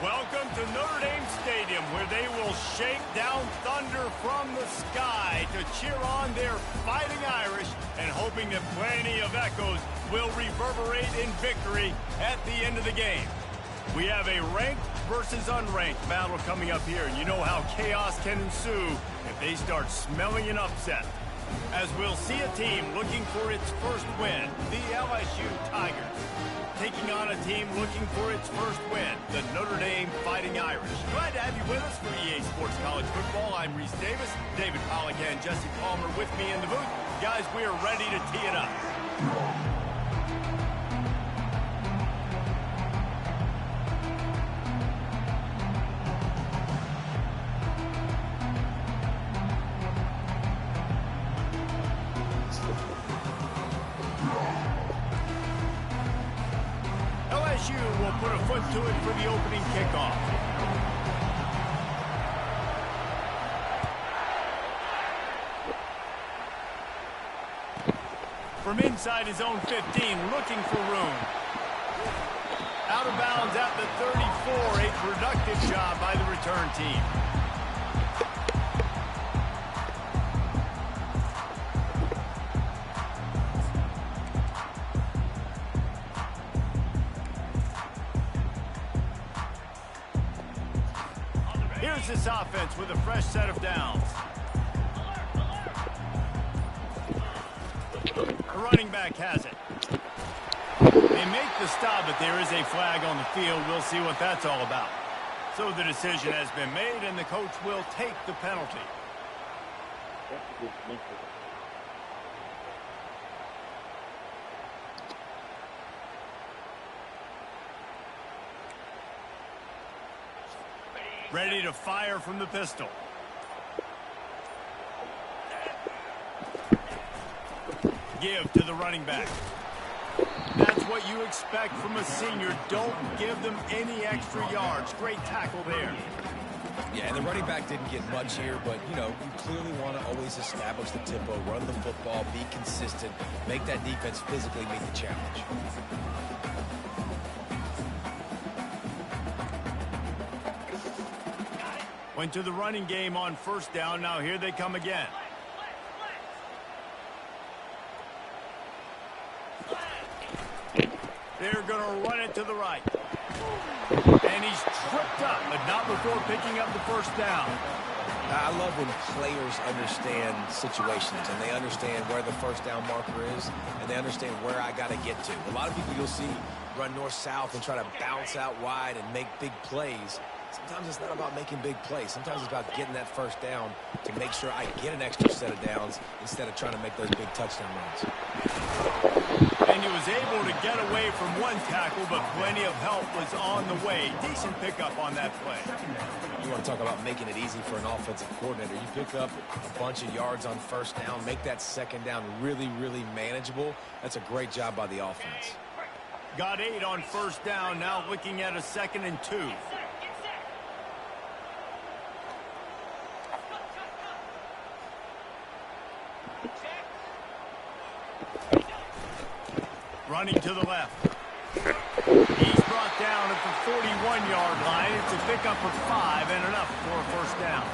Welcome to Notre Dame Stadium, where they will shake down thunder from the sky to cheer on their Fighting Irish and hoping that plenty of echoes will reverberate in victory at the end of the game. We have a ranked versus unranked battle coming up here, and you know how chaos can ensue if they start smelling an upset. As we'll see a team looking for its first win, the LSU Tigers, taking on a team looking for its first win, the Notre Dame Fighting Irish. Glad to have you with us for EA Sports College Football. I'm Reese Davis, David Pollack and Jesse Palmer with me in the booth. Guys, we are ready to tee it up. LSU will put a foot to it for the opening kickoff. From inside his own 15, looking for room. Out of bounds at the 34, a productive job by the return team. Here's this offense with a fresh set of downs. The running back has it. They make the stop, but there is a flag on the field. We'll see what that's all about. So the decision has been made, and the coach will take the penalty. Ready to fire from the pistol. Give to the running back. That's what you expect from a senior. Don't give them any extra yards. Great tackle there. Yeah, and the running back didn't get much here, but, you know, you clearly want to always establish the tempo, run the football, be consistent, make that defense physically meet the challenge. Went to the running game on first down. Now here they come again. They're going to run it to the right. And he's tripped up, but not before picking up the first down. I love when players understand situations and they understand where the first down marker is and they understand where I got to get to. A lot of people you'll see run north-south and try to bounce out wide and make big plays. Sometimes it's not about making big plays. Sometimes it's about getting that first down to make sure I get an extra set of downs instead of trying to make those big touchdown runs. And he was able to get away from one tackle, but plenty of help was on the way. Decent pickup on that play. You want to talk about making it easy for an offensive coordinator. You pick up a bunch of yards on first down, make that second down really, really manageable. That's a great job by the offense. Got 8 on first down, now looking at a 2nd and 2. Running to the left. He's brought down at the 41-yard line. It's a pickup of 5 and enough for a first down.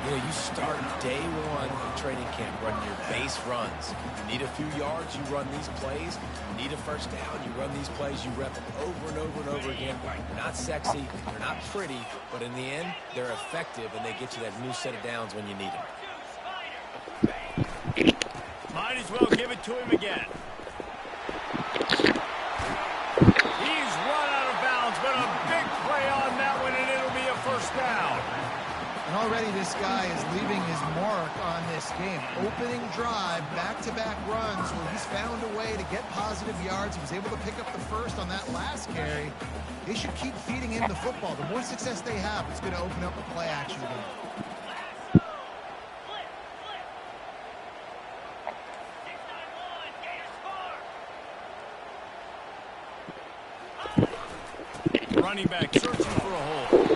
You know, you start day one of training camp running your base runs. You need a few yards, you run these plays. You need a first down, you run these plays. You rep them over and over and over again. They're not sexy, they're not pretty, but in the end, they're effective, and they get you that new set of downs when you need them. Might as well give it to him again. He's run out of bounds, but a big play on that one, and it'll be a first down. And already this this guy is leaving his mark on this game. Opening drive, back-to-back runs where he's found a way to get positive yards. He was able to pick up the first on that last carry. They should keep feeding him the football. The more success they have, it's going to open up the play-action game. Running back searching for a hole.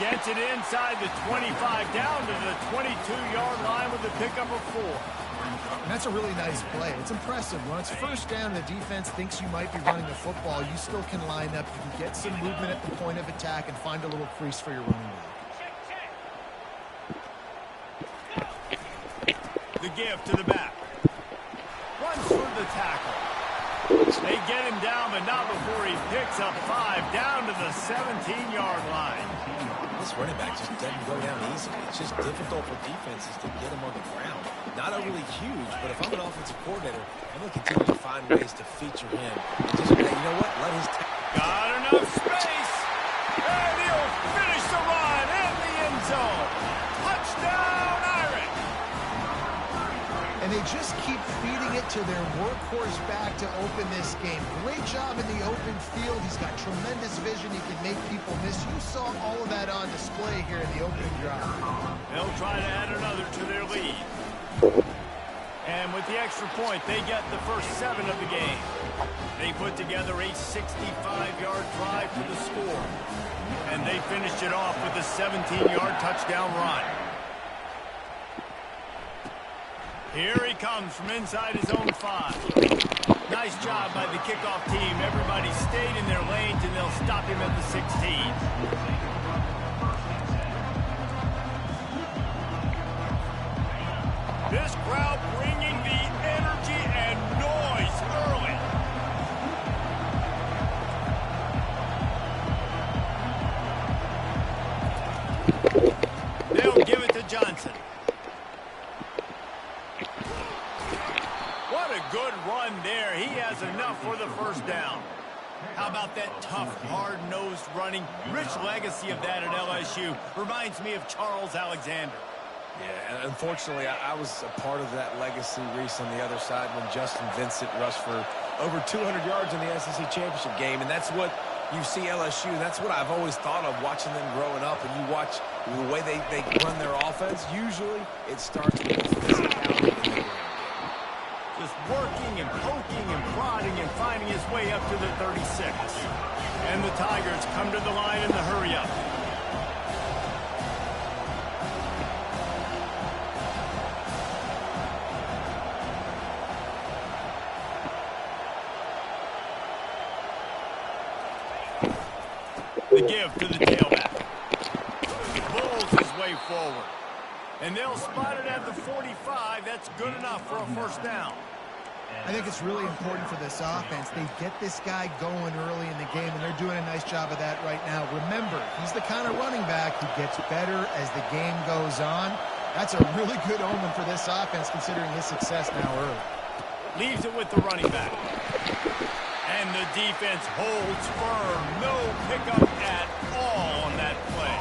Gets it inside the 25, down to the 22-yard line with a pickup of 4. And that's a really nice play. It's impressive. When it's first down, the defense thinks you might be running the football. You still can line up. You can get some movement at the point of attack and find a little crease for your running back. The give to the back. Runs through the tackle. They get him down, but not before he picks up 5 down to the 17-yard line. This running back just doesn't go down easily. It's just difficult for defenses to get him on the ground. Not overly huge, but if I'm an offensive coordinator, I'm going to continue to find ways to feature him. And just, you know what? Let his got enough space, and he'll finish the run in the end zone. Touchdown, Irish! And they just keep feeding it to their workhorse back to open this game. Great job in the open field. He's got tremendous vision. He can make people miss. You saw all of that on display here in the opening drive. They'll try to add another to their lead. And with the extra point, they get the first 7 of the game. They put together a 65-yard drive for the score. And they finished it off with a 17-yard touchdown run. Here he comes from inside his own 5. Nice job by the kickoff team. Everybody stayed in their lanes, and they'll stop him at the 16. This crowd bringing the energy and noise early. They'll give it to Johnson. What a good run there. He has enough for the first down. How about that tough, hard-nosed running? Rich legacy of that at LSU. Reminds me of Charles Alexander. Yeah, and unfortunately, I was a part of that legacy, Reese, on the other side when Justin Vincent rushed for over 200 yards in the SEC Championship game, and that's what you see LSU. That's what I've always thought of watching them growing up, and you watch the way they run their offense. Usually, it starts with physicality in the ground. Just working and poking and prodding and finding his way up to the 36. And the Tigers come to the line in the hurry-up. The give to the tailback. Pulls his way forward. And they'll spot it at the 45. That's good enough for a first down. I think it's really important for this offense. They get this guy going early in the game, and they're doing a nice job of that right now. Remember, he's the kind of running back who gets better as the game goes on. That's a really good omen for this offense, considering his success now early. Leaves it with the running back. And the defense holds firm. No pickup at all on that play.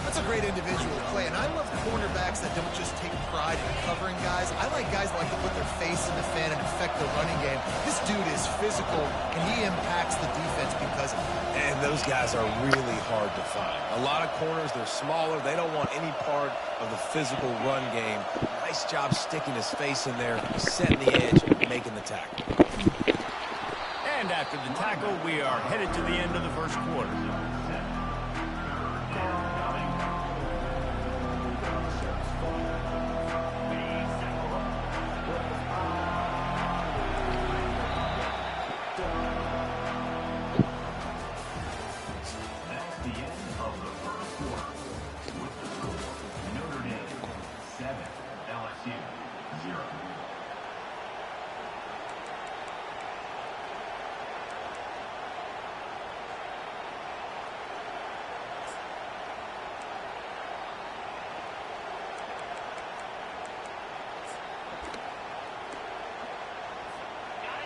That's a great individual play, and I love cornerbacks that don't just take pride in covering guys. I like guys that like to put their face in the fan and affect the running game. This dude is physical, and he impacts the defense because of it. And those guys are really hard to find. A lot of corners, they're smaller. They don't want any part of the physical run game. Nice job sticking his face in there, setting the edge, making the tackle. And after the tackle, we are headed to the end of the first quarter.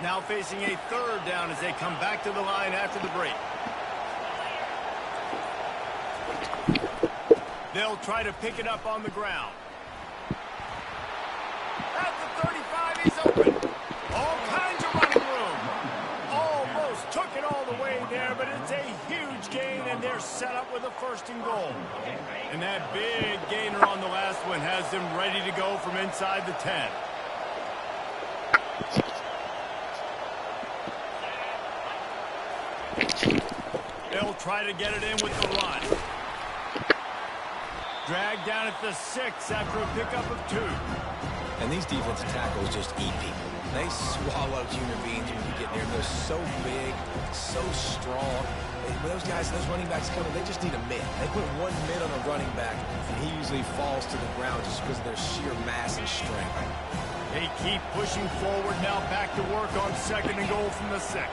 Now facing a third down as they come back to the line after the break. They'll try to pick it up on the ground. At the 35, he's open. All kinds of running room. Almost took it all the way there, but it's a huge gain, and they're set up with a 1st and goal. And that big gainer on the last one has them ready to go from inside the 10. They'll try to get it in with the run. Dragged down at the 6 after a pickup of 2. And these defensive tackles just eat people. They swallow human beings when you get near them. They're so big, so strong. When those guys, those running backs come in, they just need a mid. They put one mid on a running back, and he usually falls to the ground just because of their sheer mass and strength. They keep pushing forward now, back to work on 2nd and goal from the 6.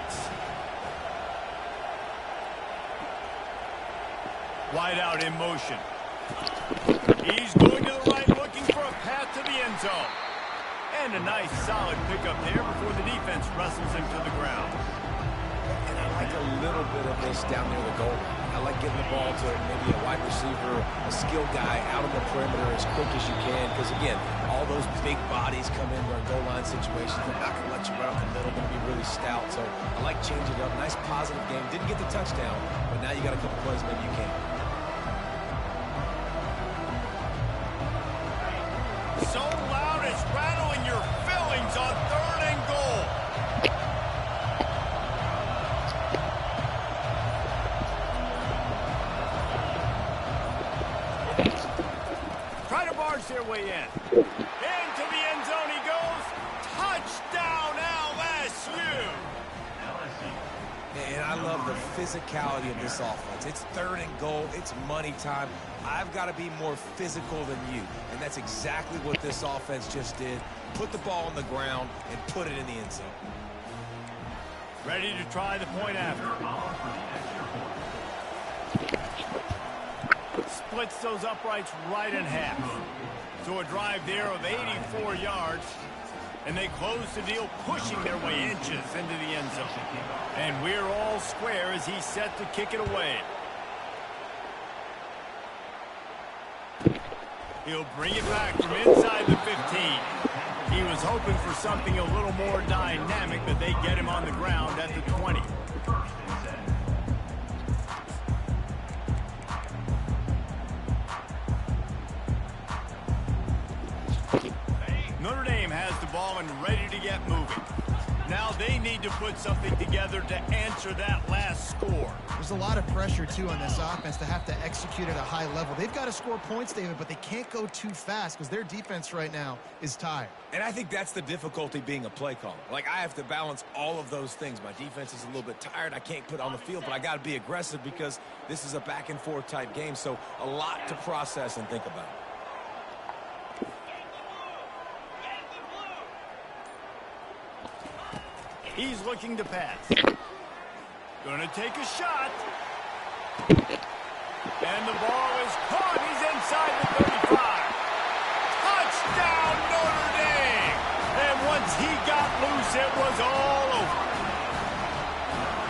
Wide out in motion. He's going to the right, looking for a path to the end zone. And a nice, solid pickup there before the defense wrestles him to the ground. And I like a little bit of this down near the goal line. I like getting the ball to maybe a wide receiver, a skilled guy out on the perimeter as quick as you can. Because, again, all those big bodies come in during goal line situations. They're not going to let you run up the middle. Going to be really stout. So I like changing it up. Nice positive game. Didn't get the touchdown, but now you got a couple plays maybe you can. So loud it's rattling your fillings on 3rd and goal. Try to barge their way in. Into the end zone he goes. Touchdown LSU. And I love the physicality of this offense. It's 3rd and goal. It's money time. I've got to be more physical than you. And that's exactly what this offense just did. Put the ball on the ground and put it in the end zone. Ready to try the point after. Splits those uprights right in half. So a drive there of 84 yards. And they close the deal, pushing their way inches into the end zone. And we're all square as he's set to kick it away. He'll bring it back from inside the 15. He was hoping for something a little more dynamic, but they get him on the ground at the 20. Notre Dame has the ball and ready to get moving. Now they need to put something together to answer that last score. There's a lot of pressure, too, on this offense to have to execute at a high level. They've got to score points, David, but they can't go too fast because their defense right now is tired. And I think that's the difficulty being a play caller. Like, I have to balance all of those things. My defense is a little bit tired. I can't put on the field, but I got to be aggressive because this is a back-and-forth type game, so a lot to process and think about. He's looking to pass. Gonna take a shot. And the ball is caught. He's inside the 35. Touchdown, Notre Dame! And once he got loose, it was all over.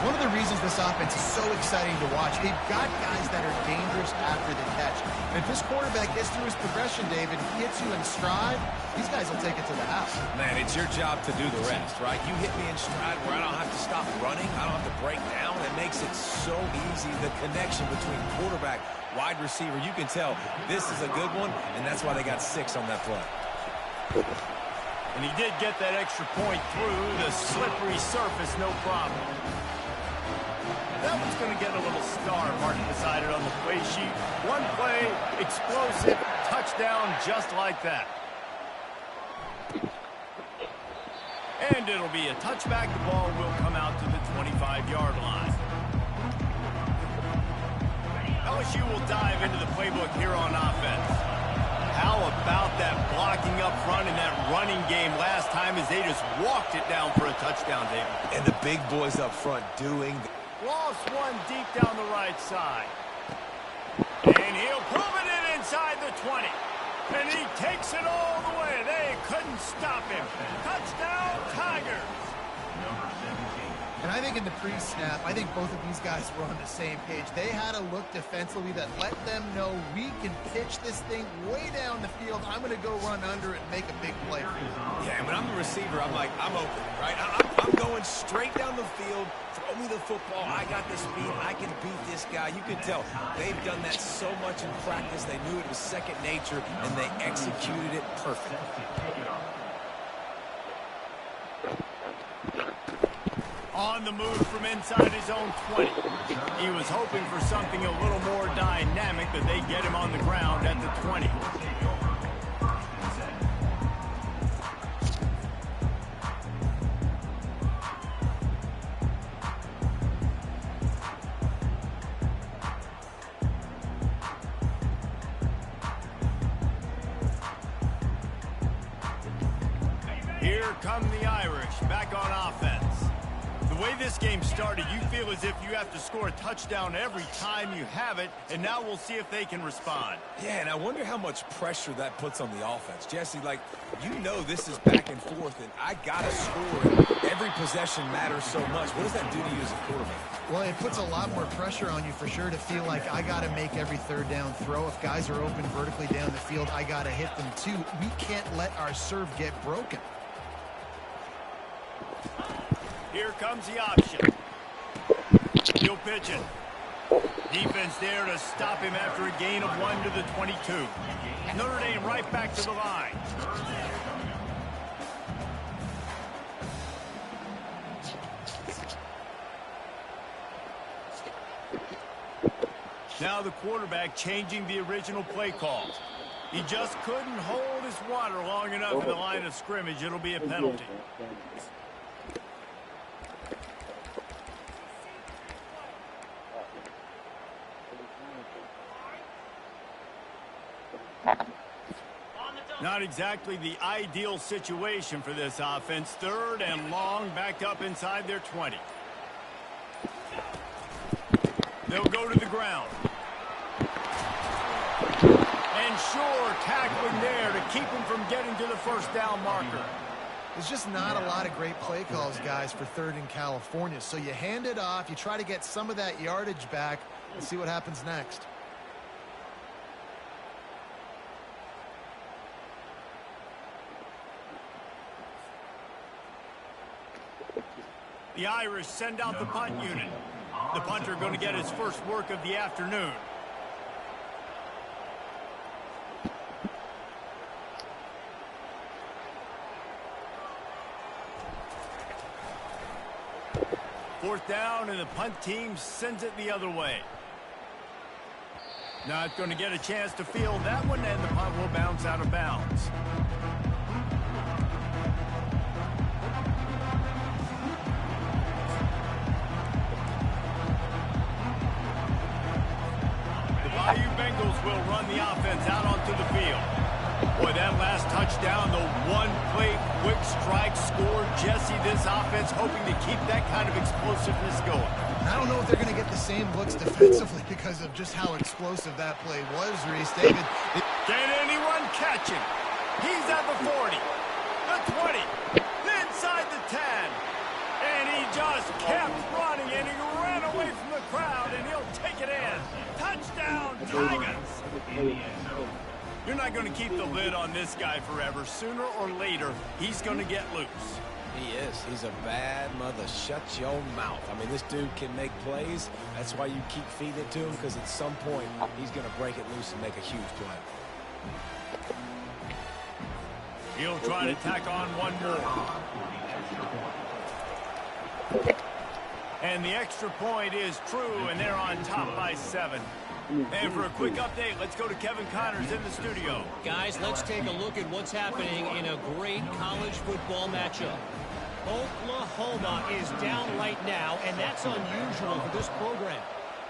One of the reasons this offense is so exciting to watch, they've got guys that are dangerous after the catch. And if this quarterback gets through his progression, David, he hits you in stride, these guys will take it to the house. Man, it's your job to do the rest, right? You hit me in stride where I don't have to stop running. I don't have to break down. It makes it so easy. The connection between quarterback, wide receiver, you can tell this is a good one, and that's why they got 6 on that play. And he did get that extra point through the slippery surface, no problem. That one's going to get a little star marked beside it on the play sheet. One play, explosive, touchdown just like that. And it'll be a touchback. The ball will come out to the 25-yard line. LSU will dive into the playbook here on offense. How about that blocking up front and that running game last time as they just walked it down for a touchdown, David? And the big boys up front doing... Lost one deep down the right side. And he'll prove it in inside the 20. And he takes it all the way. They couldn't stop him. Touchdown, Tigers. And I think in the pre-snap, I think both of these guys were on the same page. They had a look defensively that let them know we can pitch this thing way down the field. I'm going to go run under it and make a big play. Yeah, and when I'm the receiver, I'm like, I'm open, right? I'm going straight down the field. Throw me the football. I got the speed. I can beat this guy. You can tell they've done that so much in practice. They knew it was second nature, and they executed it perfectly. On the move from inside his own 20. He was hoping for something a little more dynamic, but they get him on the ground at the 20. Here come the Irish back on offense. The way this game started, you feel as if you have to score a touchdown every time you have it, and now we'll see if they can respond. Yeah, and I wonder how much pressure that puts on the offense. Jesse, like, you know this is back and forth, and I got to score. Every possession matters so much. What does that do to you as a quarterback? Well, it puts a lot more pressure on you for sure to feel like I got to make every third down throw. If guys are open vertically down the field, I got to hit them too. We can't let our serve get broken. Here comes the option. He'll pitch it. Defense there to stop him after a gain of 1 to the 22. Notre Dame right back to the line. Now the quarterback changing the original play call. He just couldn't hold his water long enough in the line of scrimmage. It'll be a penalty. Not exactly the ideal situation for this offense. Third and long, backed up inside their 20. They'll go to the ground. And sure, tackling there to keep him from getting to the first down marker. There's just not a lot of great play calls, guys, for third in California. So you hand it off, you try to get some of that yardage back, and see what happens next. The Irish send out the punt unit. The punter going to get his first work of the afternoon. Fourth down, and the punt team sends it the other way. Not going to get a chance to field that one, and the punt will bounce out of bounds. Bayou Bengals will run the offense out onto the field. Boy, that last touchdown, the one-play quick strike score. Jesse, this offense hoping to keep that kind of explosiveness going. I don't know if they're going to get the same looks defensively because of just how explosive that play was, Reese. David. Can anyone catch him? He's at the 40, the 20, inside the 10. And he just kept running, and he ran away from the crowd, and he'll take it in. Touchdown, Tigers! You're not going to keep the lid on this guy forever. Sooner or later, he's going to get loose. He is. He's a bad mother. Shut your mouth. I mean, this dude can make plays. That's why you keep feeding it to him, because at some point, he's going to break it loose and make a huge play. He'll try to tack on one more. And the extra point is true, and they're on top by 7. And for a quick update, let's go to Kevin Connors in the studio. Guys, let's take a look at what's happening in a great college football matchup. Oklahoma is down right now, and that's unusual for this program.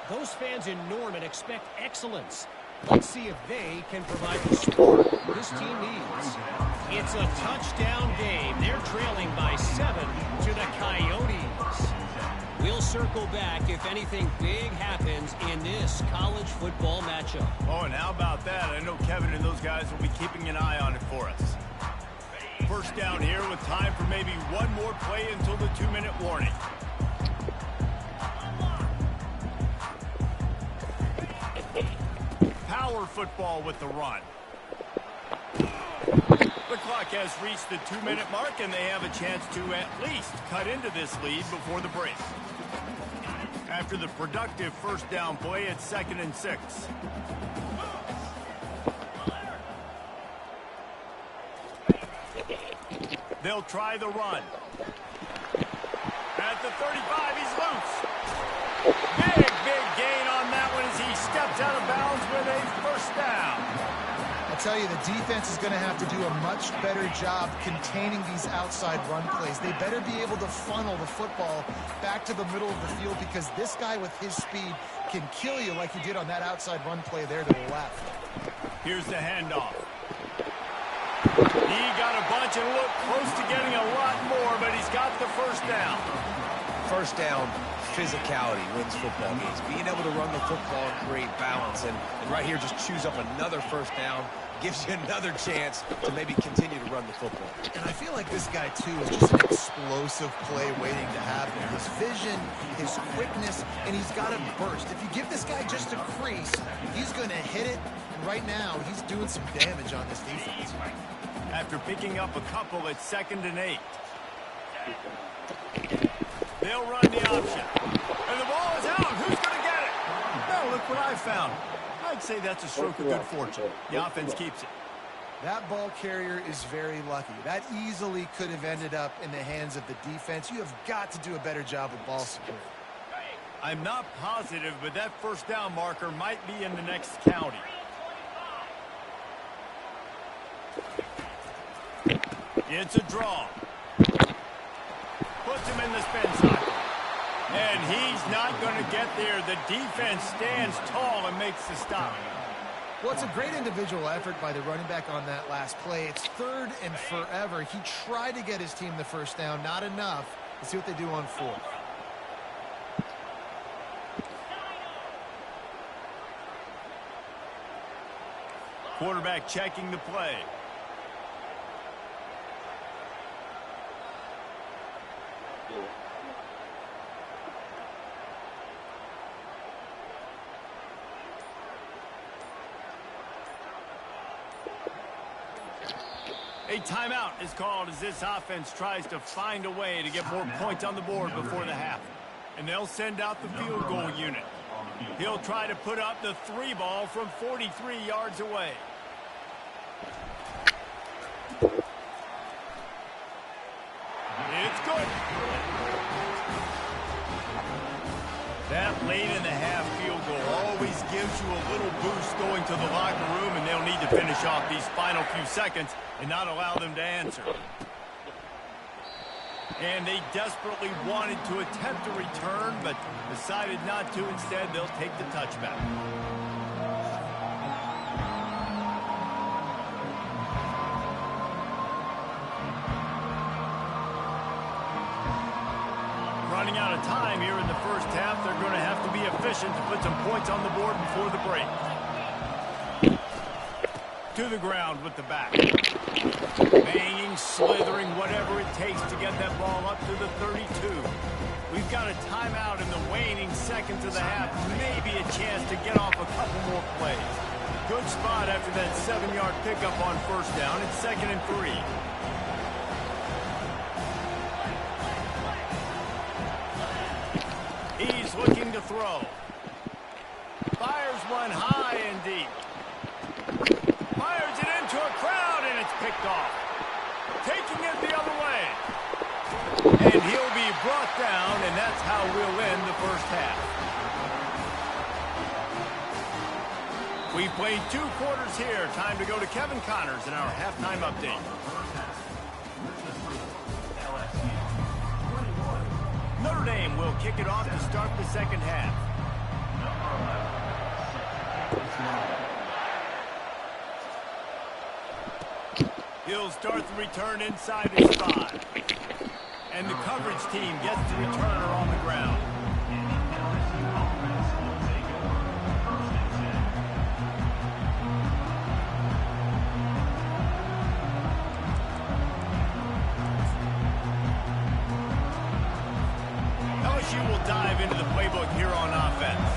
Those fans in Norman expect excellence. Let's see if they can provide the support this team needs. It's a touchdown game. They're trailing by 7 to the Coyotes. We'll circle back if anything big happens in this college football matchup. Oh, and how about that? I know Kevin and those guys will be keeping an eye on it for us. First down here with time for maybe one more play until the 2-minute warning. power football with the run. The clock has reached the 2-minute mark, and they have a chance to at least cut into this lead before the break. After the productive first down play, it's 2nd and 6. They'll try the run. At the 35, he's loose. Big gain on that one as he steps out of bounds with a first down. I tell you, the defense is going to have to do a much better job containing these outside run plays. They better be able to funnel the football back to the middle of the field, because this guy with his speed can kill you like he did on that outside run play there to the left. Here's the handoff. He got a bunch and looked close to getting a lot more, but he's got the first down. First down, physicality wins football games. Being able to run the football and create balance. And right here, just choose up another first down. Gives you another chance to maybe continue to run the football. And I feel like this guy, too, is just an explosive play waiting to happen. His vision, his quickness, and he's got a burst. If you give this guy just a crease, he's going to hit it. And right now, he's doing some damage on this defense. After picking up a couple, it's 2nd and 8. They'll run the option. And the ball is out. Who's going to get it? Well, look what I found. I'd say that's a stroke of good fortune. The offense keeps it. That ball carrier is very lucky. That easily could have ended up in the hands of the defense. You have got to do a better job of ball security. I'm not positive, but that first down marker might be in the next county. It's a draw. Puts him in the spin cycle. And he's not going to get there. The defense stands tall and makes the stop. Well, it's a great individual effort by the running back on that last play. It's 3rd and forever. He tried to get his team the first down. Not enough. Let's see what they do on 4th. Quarterback checking the play. A timeout is called as this offense tries to find a way to get more points on the board before the half. And they'll send out the field goal unit. He'll try to put up the 3 ball from 43 yards away. It's good. That late in the half field goal always gives you a little boost going to the locker room, and they'll need to finish off these final few seconds and not allow them to answer. And they desperately wanted to attempt a return, but decided not to. Instead, they'll take the touchback. Running out of time here in the first half. They're going to have to be efficient to put some points on the board before the break. To the ground with the back. Banging, slithering, whatever it takes to get that ball up to the 32. We've got a timeout in the waning seconds of the half. Maybe a chance to get off a couple more plays. Good spot after that 7-yard pickup on first down. It's 2nd and 3. He's looking to throw. Fires one high and deep. Fires it into a crowd, and it's picked off. Taking it the other way. And he'll be brought down, and that's how we'll end the first half. We've played 2 quarters here. Time to go to Kevin Connors in our halftime update. Notre Dame will kick it off to start the second half. He'll start the return inside his 5. And the coverage team gets the returner on the ground. LSU will dive into the playbook here on offense.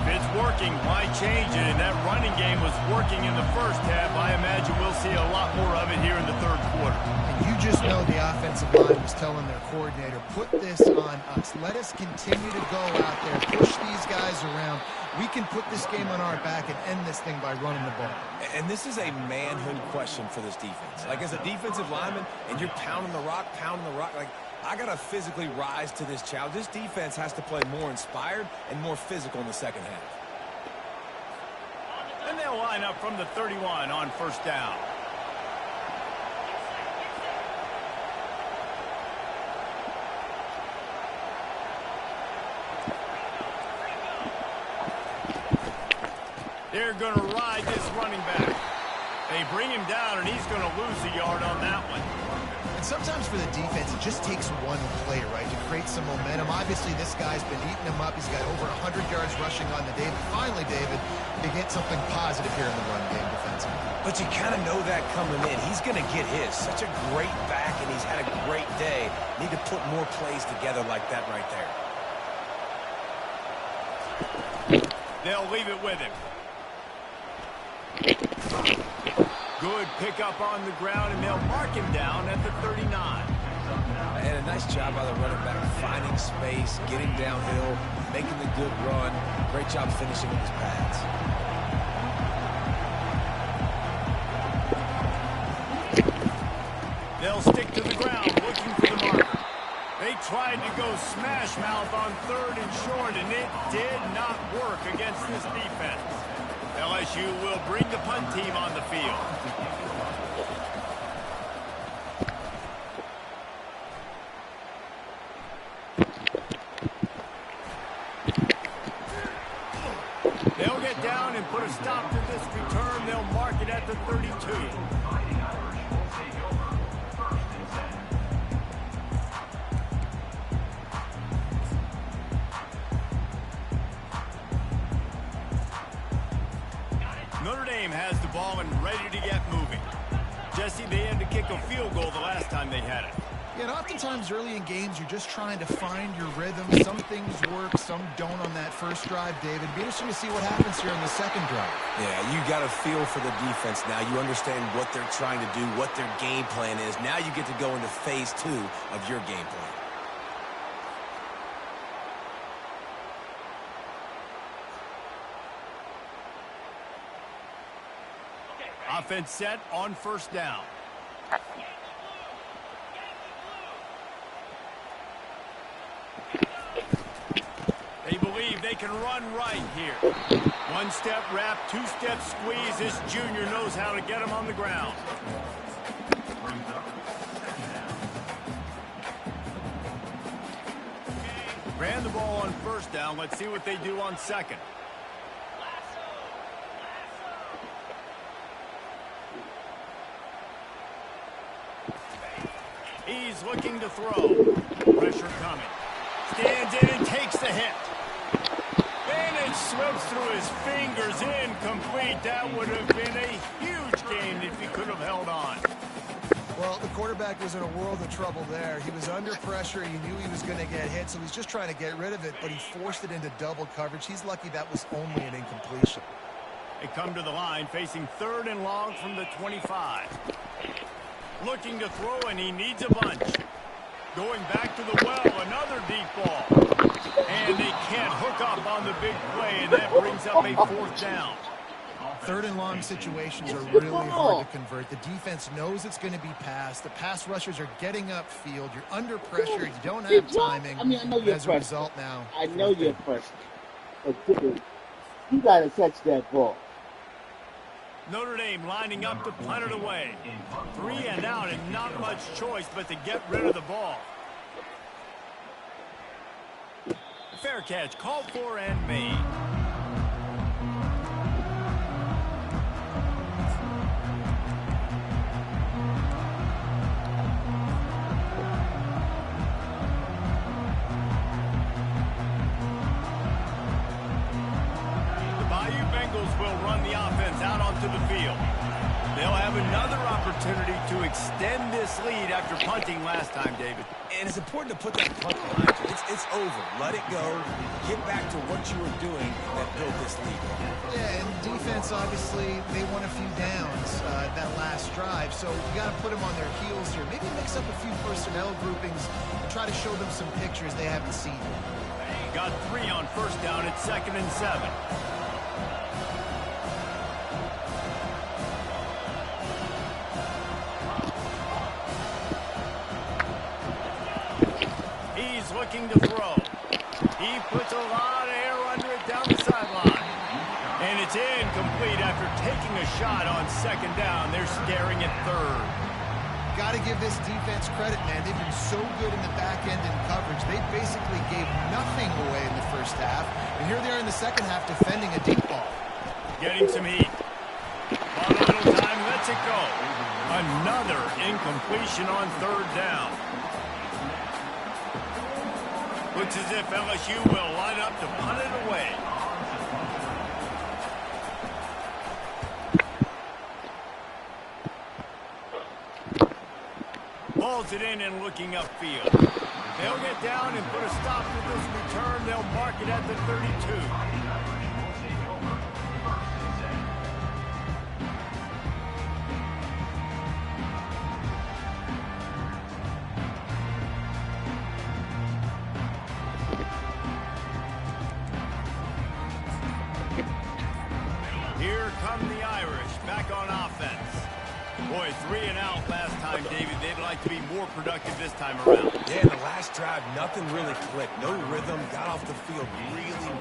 If it's working, why change it? And that running game was working in the first half. I imagine we'll see a lot more of it here in the third quarter. And you just know the offensive line was telling their coordinator, put this on us. Let us continue to go out there, push these guys around. We can put this game on our back and end this thing by running the ball. And this is a manhood question for this defense. Like, as a defensive lineman, and you're pounding the rock, like, I got to physically rise to this challenge. This defense has to play more inspired and more physical in the second half. And they'll line up from the 31 on first down. They're going to ride this running back. They bring him down, and he's going to lose a yard on that one. And sometimes for the defense, it just takes one play, right, to create some momentum. Obviously, this guy's been eating him up. He's got over 100 yards rushing on the day. But finally, David, they get something positive here in the run game defensively. But you kind of know that coming in. He's going to get his. Such a great back, and he's had a great day. Need to put more plays together like that right there. They'll leave it with him. Good pickup on the ground, and they'll mark him down at the 39. And a nice job by the running back, finding space, getting downhill, making the good run. Great job finishing with his pads. They'll stick to the ground, looking for the marker. They tried to go smash mouth on third and short, and it did not work against this defense. LSU will bring the punt team on the field. They'll get down and put a stop to this return. They'll mark it at the 32. Notre Dame has the ball and ready to get moving. Jesse, they had to kick a field goal the last time they had it. Yeah, and oftentimes early in games, you're just trying to find your rhythm. Some things work, some don't on that first drive, David. Be interesting to see what happens here on the second drive. Yeah, you got a feel for the defense now. You understand what they're trying to do, what their game plan is. Now you get to go into phase 2 of your game plan. Offense set on first down. They believe they can run right here. One-step wrap, two-step squeeze. This junior knows how to get him on the ground. Ran the ball on first down. Let's see what they do on second. He's looking to throw. Pressure coming. Stands in and takes the hit. And it slips through his fingers, incomplete. That would have been a huge gain if he could have held on. Well, the quarterback was in a world of trouble there. He was under pressure. He knew he was going to get hit, so he's just trying to get rid of it, but he forced it into double coverage. He's lucky that was only an incompletion. They come to the line, facing third and long from the 25. Looking to throw, and he needs a bunch. Going back to the well, another deep ball. And they can't hook up on the big play, and that brings up a fourth down. Third and long situations are really hard to convert. The defense knows it's going to be passed. The pass rushers are getting upfield. You're under pressure. You don't have timing. I mean, I know you're as a result now. I know you're frustrated. But you got to catch that ball. Notre Dame lining up to punt it away. 3 and out and not much choice but to get rid of the ball. Fair catch called for and made. Will run the offense out onto the field. They'll have another opportunity to extend this lead after punting last time, David. And it's important to put that punt behind you. It's over. Let it go. Get back to what you were doing that built this lead. Yeah, and defense, obviously, they won a few downs that last drive, so you got to put them on their heels here. Maybe mix up a few personnel groupings and try to show them some pictures they haven't seen. Got 3 on first down at 2nd and 7. He's looking to throw. He puts a lot of air under it down the sideline. And it's incomplete after taking a shot on 2nd down. They're staring at 3rd. Got to give this defense credit, man. They've been so good in the back end in coverage. They basically gave nothing away in the first half. And here they are in the second half defending a deep ball. Getting some heat. On a little time, lets it go. Another incompletion on 3rd down. Looks as if LSU will line up to punt it away. Pulls it in and looking upfield. They'll get down and put a stop to this return. They'll mark it at the 32. Here come the Irish back on offense. Boy, 3 and out last time, David. They'd like to be more productive this time around. Yeah, in the last drive, nothing really clicked. No rhythm. Got off the field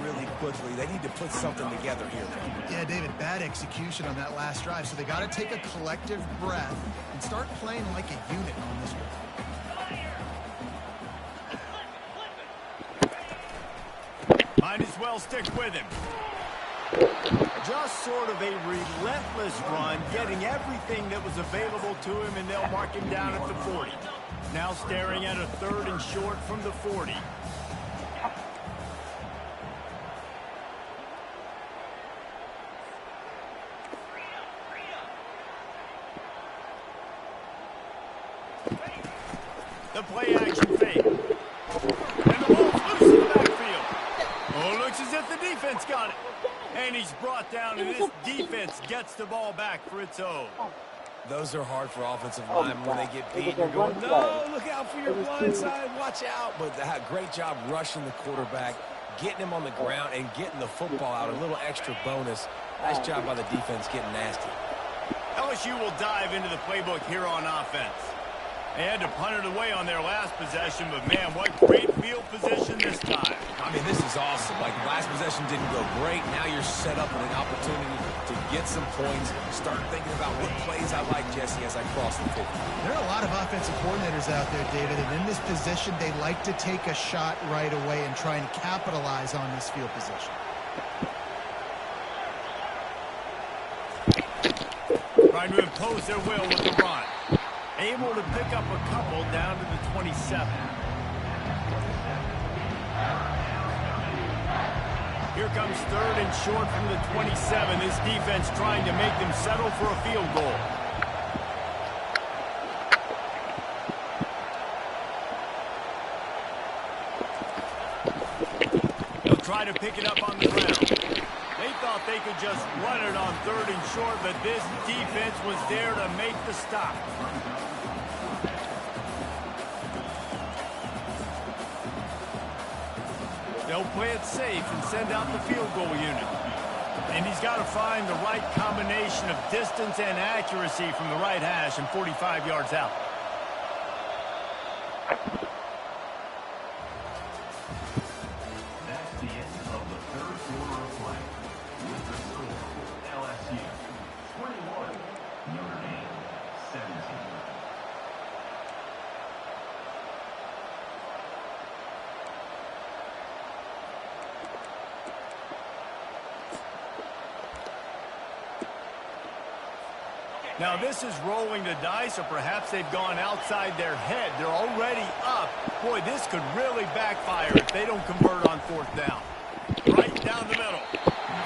really quickly. They need to put something together here. Yeah, David, bad execution on that last drive. So they got to take a collective breath and start playing like a unit on this one. Might as well stick with him. Just sort of a relentless run, getting everything that was available to him, and they'll mark him down at the 40. Now staring at a 3rd and short from the 40. The play action fake. And the ball's loose in the backfield. Oh, looks as if the defense got it. And he's brought down, and this defense gets the ball back for its own. Those are hard for offensive linemen when they get beat. You're going, no, look out for your blind side, watch out. But great job rushing the quarterback, getting him on the ground, and getting the football out. A little extra bonus. Nice job by the defense getting nasty. LSU will dive into the playbook here on offense. They had to punt it away on their last possession, but man, what great field position this time. I mean, this is awesome. Like, last possession didn't go great. Now you're set up with an opportunity to get some points. Start thinking about what plays I like, Jesse, as I cross the 50. There are a lot of offensive coordinators out there, David, and in this position, they like to take a shot right away and try and capitalize on this field position. Trying to impose their will with the run. Able to pick up a couple down to the 27. Here comes 3rd and short from the 27. This defense trying to make them settle for a field goal. They'll try to pick it up on the ground. They thought they could just run it on 3rd and short, but this defense was there to make the stop. They'll play it safe and send out the field goal unit. And he's got to find the right combination of distance and accuracy from the right hash and 45 yards out. That's the end of the 3rd quarter of play. With the score, LSU 21, Notre Dame 17. Now this is rolling the dice, or perhaps they've gone outside their head. They're already up. Boy, this could really backfire if they don't convert on 4th down. Right down the middle.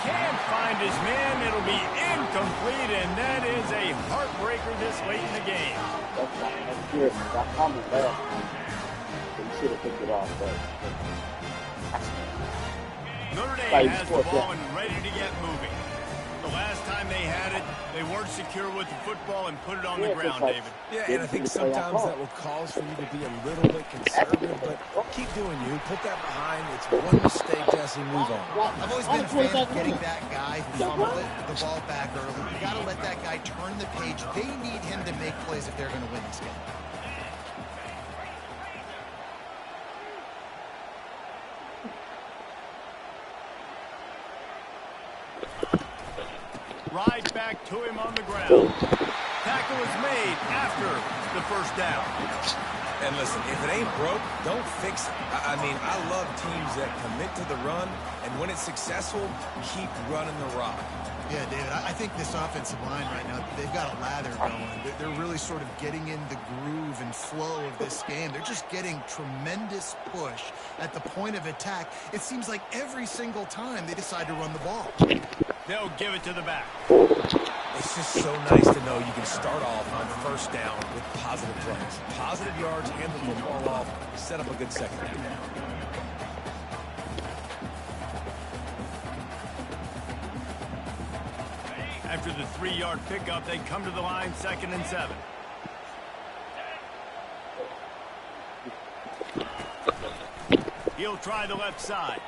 Can't find his man. It'll be in incomplete, and that is a heartbreaker this late in the game. That's good. That comment bad. He should have picked it off, but Notre Dame has the ball and ready to get moving. The last time they had it, they weren't secure with the football and put it on the ground, David. Yeah, and I think sometimes that will cause for you to be a little bit conservative, but keep doing you. Put that behind. It's one mistake, Jesse, move on. I've always been a fan of getting that guy who fumbled the ball back early. You got to let that guy turn the page. They need him to make plays if they're going to win this game. Right back to him on the ground. Tackle is made after the first down. And listen, if it ain't broke, don't fix it. I mean, I love teams that commit to the run, and when it's successful, keep running the rock. Yeah, David, I think this offensive line right now, they've got a lather going. They're really sort of getting in the groove and flow of this game. They're just getting tremendous push at the point of attack. It seems like every single time they decide to run the ball. They'll give it to the back. It's just so nice to know you can start off on first down with positive plays. Positive yards, hand the football off, set up a good second down. After the 3-yard pickup, they come to the line, 2nd and 7. He'll try the left side.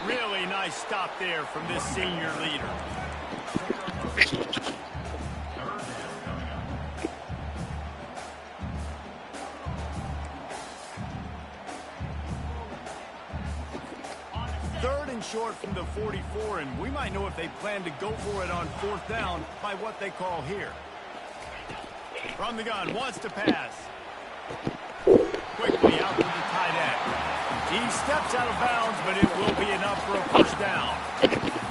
Really nice stop there from this senior leader. Third and short from the 44, and we might know if they plan to go for it on 4th down by what they call here. From the gun, wants to pass. Quickly out to the tight end. He steps out of bounds, but it will be enough for a first down.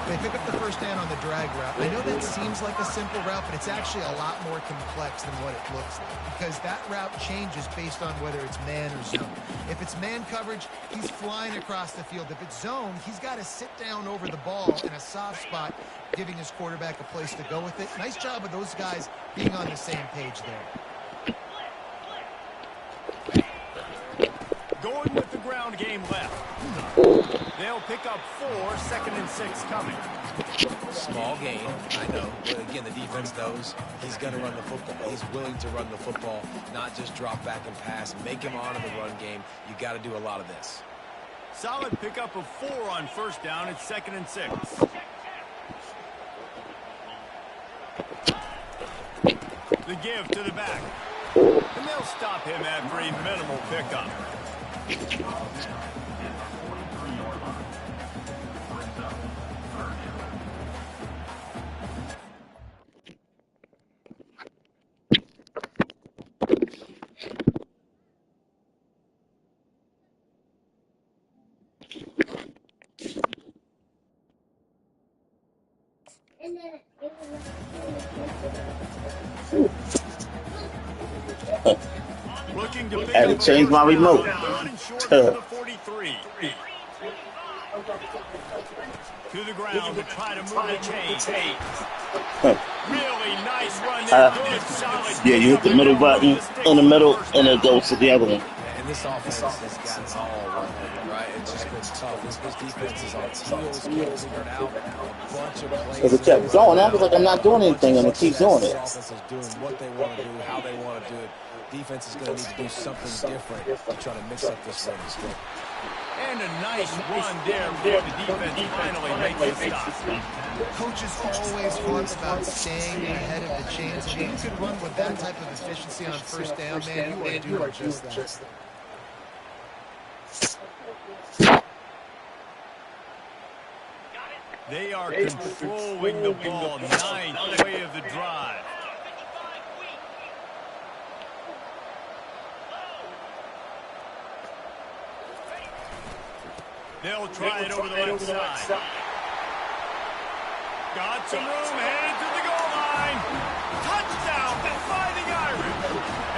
They pick up the first down on the drag route. I know that seems like a simple route, but it's actually a lot more complex than what it looks like, because that route changes based on whether it's man or zone. If it's man coverage, he's flying across the field. If it's zone, he's got to sit down over the ball in a soft spot, giving his quarterback a place to go with it. Nice job of those guys being on the same page there. Going with the ground game left. They'll pick up 4, 2nd and 6 coming. Small gain, I know. But again, the defense knows he's going to run the football. He's willing to run the football, not just drop back and pass. Make him honor the run game. You got to do a lot of this. Solid pickup of 4 on first down. It's 2nd and 6. The give to the back. And they'll stop him after a minimal pickup. I had to change my remote. To the ground to try to move the chains. Really nice run there. Yeah, you hit the middle button in the middle, and it goes to the other one. And this offense has got it all right. It's just been tough. This defense is on its heels, can't figure it out. A bunch of plays. If it kept going, I was like, I'm not doing anything, and it keeps doing it. This offense is doing what they want to do, how they want to do it. Defense is going to need to do something different to try to mix up this running script. And a nice run there before the defense finally makes the stop. Coaches always talk about staying ahead of the chains. If you can run with that type of efficiency on first down, man, you want to do just that. They are controlling the ball. Ninth play of the drive. They'll try it over the left side. Got some room, headed to the goal line. Touchdown, the Fighting Irish.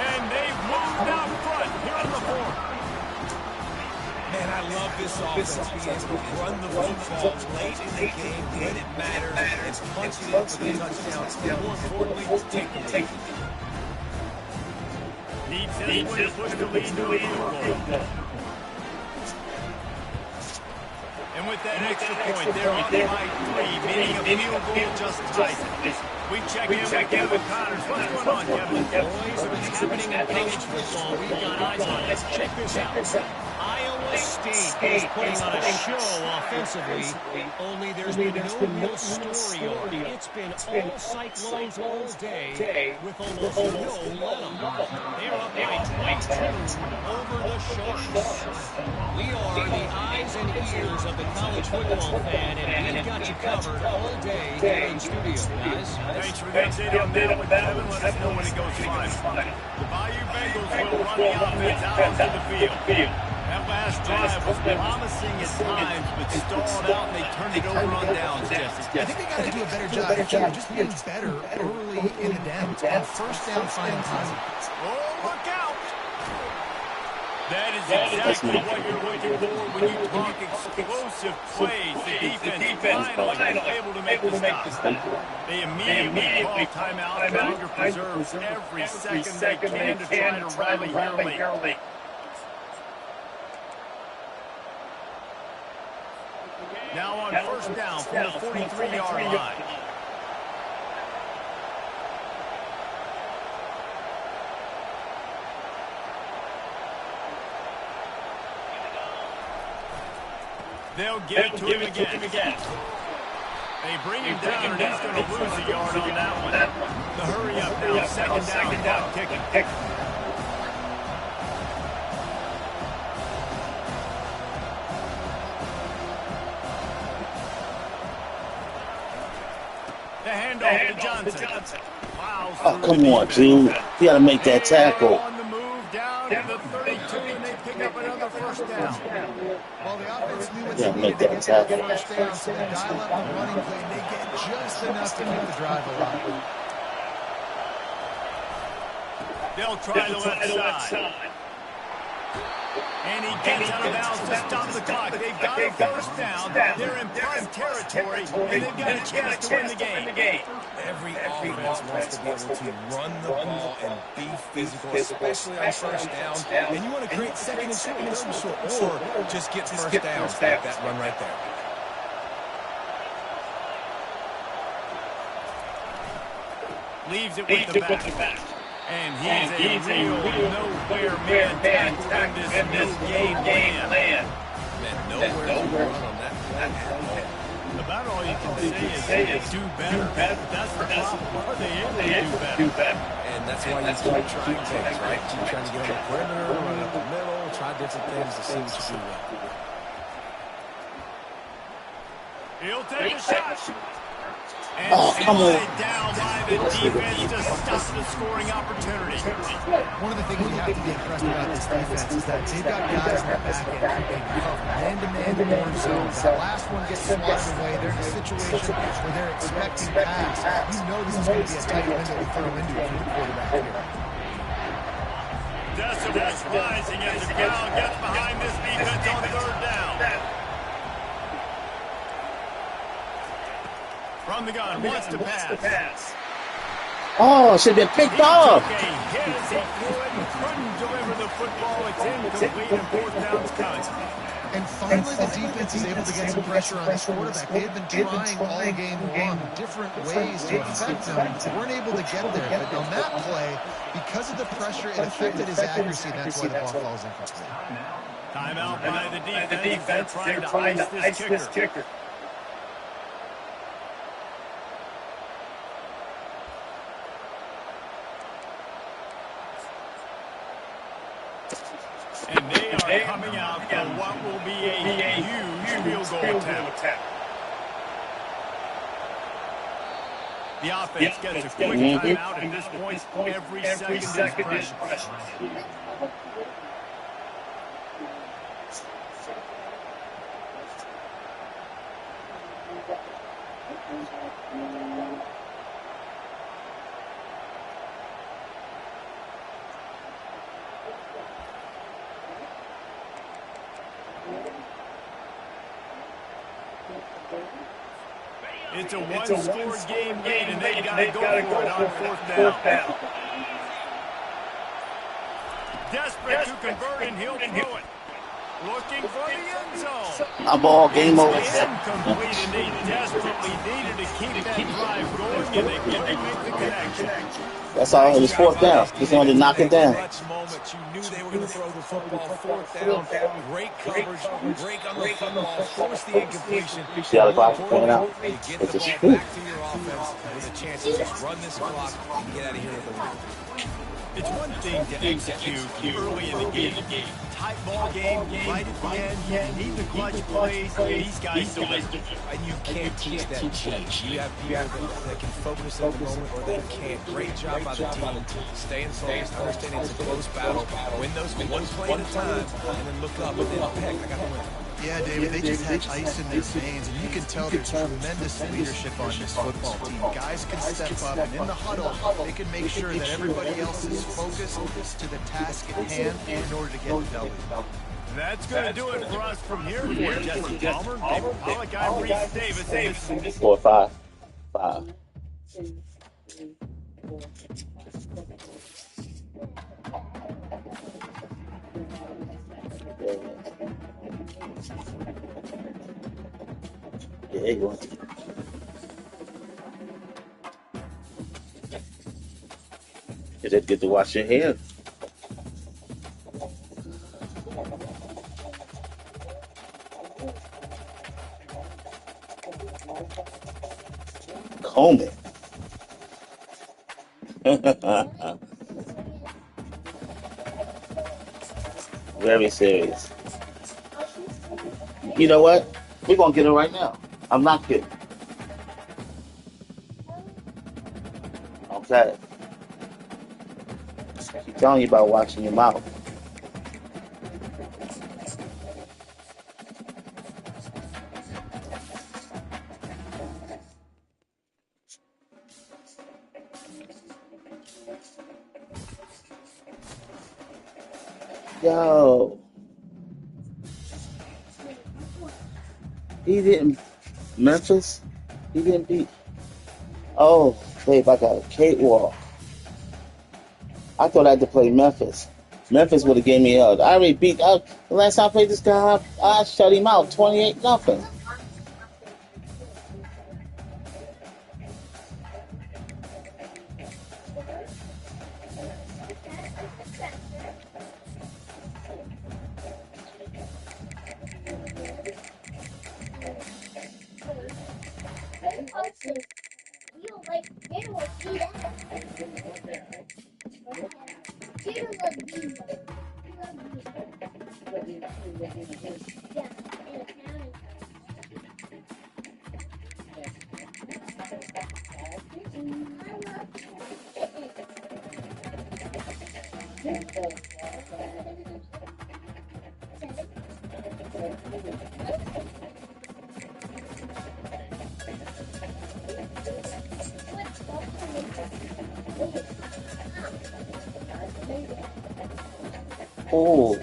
And they've moved out front here on the 4th. Man, I love this offense being able to run the football late in the game when it matters and punch it in for the touchdown. And more importantly, take the lead. Needs this one to push the lead to a field goal. And with that extra point, they're up by 3, meaning a field goal just ties it. We check in with Kevin Connors. What's going on, Kevin? Boys, if it's happening in college football, we've got eyes on it. Check this out. Iowa State is putting on a show offensively, only there's been no real story on it. It's been all Cyclones all day with almost no let-em. They're up by 22 over the Sharks. We are the eyes and ears of the college football fan, and we've got you covered all day here in studio, guys. Thanks for the update on that one, Kevin. Let us know when it goes live. The Bayou Bengals will run the offense out onto the field. That last drive was promising at times, but stalled out, and they turned it over on downs, Jesse. I think they got to do a better job here, just being better early in the downs. On first down, finding positives. Oh, look out! That is exactly what you're looking for when you talk explosive plays. The defense finally able to make the stop. They immediately call timeout, trying to preserve every second they can to try to rally here late. Now on first down from the 43-yard line. They'll give it to him again. They bring him down, and he's going to lose a yard on that one. The hurry up now, second down, kicking. The handoff to Johnson. Oh, come on, team. You got to make that tackle. On the move down to the 32, and they pick up another first down. Well, the offense knew what they needed to get that first down, so they dial up the running play, and they get just enough to keep the drive alive. They'll try the left side. And he gets out of bounds to stop the clock. They've got a first down. They're in prime territory, and they've got a chance to win the game. Every offense wants to be able to run the ball and be physical, especially on first down. And you want to create second and short, third and short, or just get first downs like that run right there. Leaves it with the back. And he's a real nowhere man tackle in this no-game land. Man, nowhere to run on that. About all you can say is do better. That's the problem. Are they able to do better? And that's why you keep trying things, right? Keep trying to get on the perimeter, run up the middle, try different things to see what you do well. He'll take a shot. And come on. down by the defense to stop the scoring opportunity. One of the things you have to be impressed about this defense is that they've got guys in the back end who can cover man-to-man more zones. That last one gets swatted away. They're in a situation where they're expecting pass. You know this is going to be a tight window to throw into if you're the quarterback here. Decibels rising as the crowd gets behind this defense on third down. From the gun, wants to pass. Oh, should have been picked off. He took a hit as he couldn't deliver the football. It's incomplete and fourth down's coming. And finally, the defense is able to get some pressure on this quarterback. They had been trying all game long different ways to affect him. Weren't able to get there. But on that play, because of the pressure, it affected his accuracy, and that's why the ball falls incomplete. Timeout by the defense. They're trying to ice this kicker. And they are coming out for what will be a huge field goal attempt. The offense gets a quick timeout at this point. Every second is precious. It's a one-score game lead, and they've got to go for it on fourth down. Desperate to convert, and he'll throw it. Looking for the end zone. A ball game over. Incomplete, and they desperately needed to keep that drive going, and they couldn't make the connection. That's all. It was fourth down. Just wanted to knock it down. Moment. You knew they were going to throw the football. Fourth down. Great coverage. Break on the football. Force the incompletion. See how the clock's playing out? You get the ball back to your offense with a chance to just run this clock and get out of here with a win. It's one thing to execute early in the game. Tight ball game, right at the end, you need the clutch plays. These guys deliver. And you can't teach that change. You have people that can focus at the moment or they can't. Great job by the team. Staying focused, understanding it's a close battle. Win those one play at a time, and then look up and then peck. I got the win. Yeah, David, they just had ice in their veins, and you can tell there's tremendous leadership on this football team. Guys can step up, and in the huddle, they can make sure that everybody else is focused to the task at hand in order to get the W. That's going to do it for us from here. For Jesse Palmer, David Pollack, I'm Reese Davis. And this 4-5. Yeah, you want to. You did get to wash your hands. Comb it. Very serious. You know what? We're going to get it right now. I'm not kidding. Okay. Keep telling you about watching your mouth. Yo. He didn't. Memphis? He didn't beat. Oh, babe, I got a cakewalk. I thought I had to play Memphis. Memphis would have gave me out. I already beat. The last time I played this guy, I shut him out 28-0. Oh.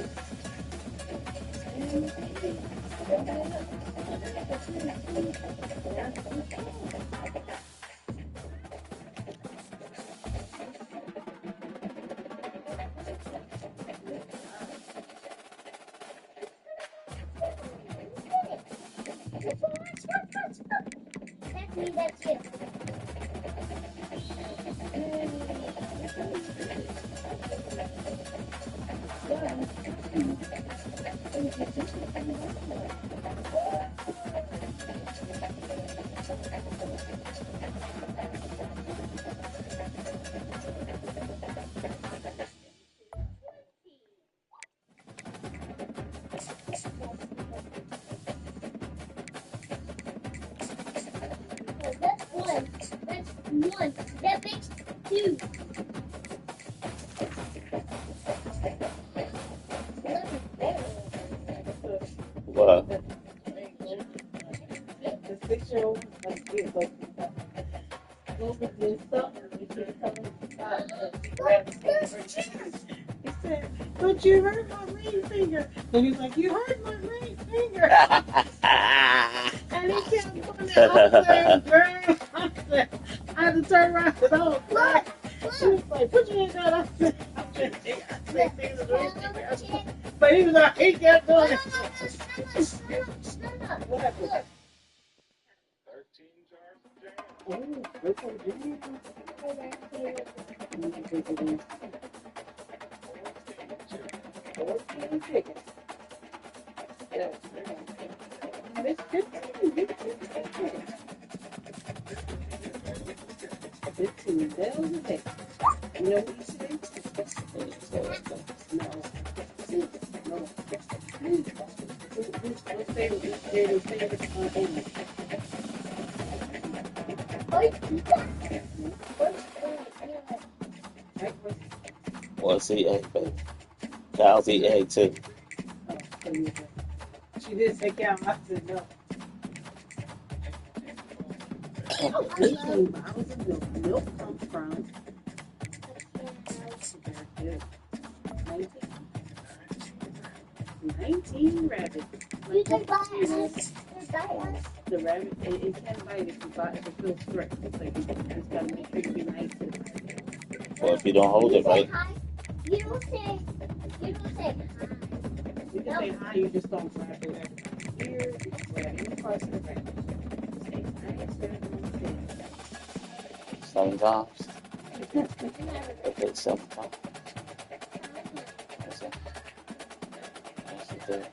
That's it. That's one. That makes two. What? The 6-year-old like it, but over this summer, he said, "But you hurt my ring finger." And he's like, "You hurt my ring finger." And he saying, girl. I had to turn around and I was like, she was like, put your hand down. I said, things are doing. But even though he kept doing it. What happened? Oh, that's what it is. Chicken. Yeah. It's good. 15 bells a day. You know what he said? No. No. What's favorite animal? What's eat egg, baby? Cows eat egg too. She did say cow. I said no. 18 bottles of milk. Milk comes from 19 rabbits. You can buy us. The rabbit, it can bite if you buy if it feels correct. It's like you just gotta make sure you be nice to it. Well, if you don't hold it right. You don't say hi. You can say hi, you just don't grab the rabbit here, you just grab any parts of the rabbit. Say hi, it's very good. 7 times. Okay, 7 times. That's it. That's it.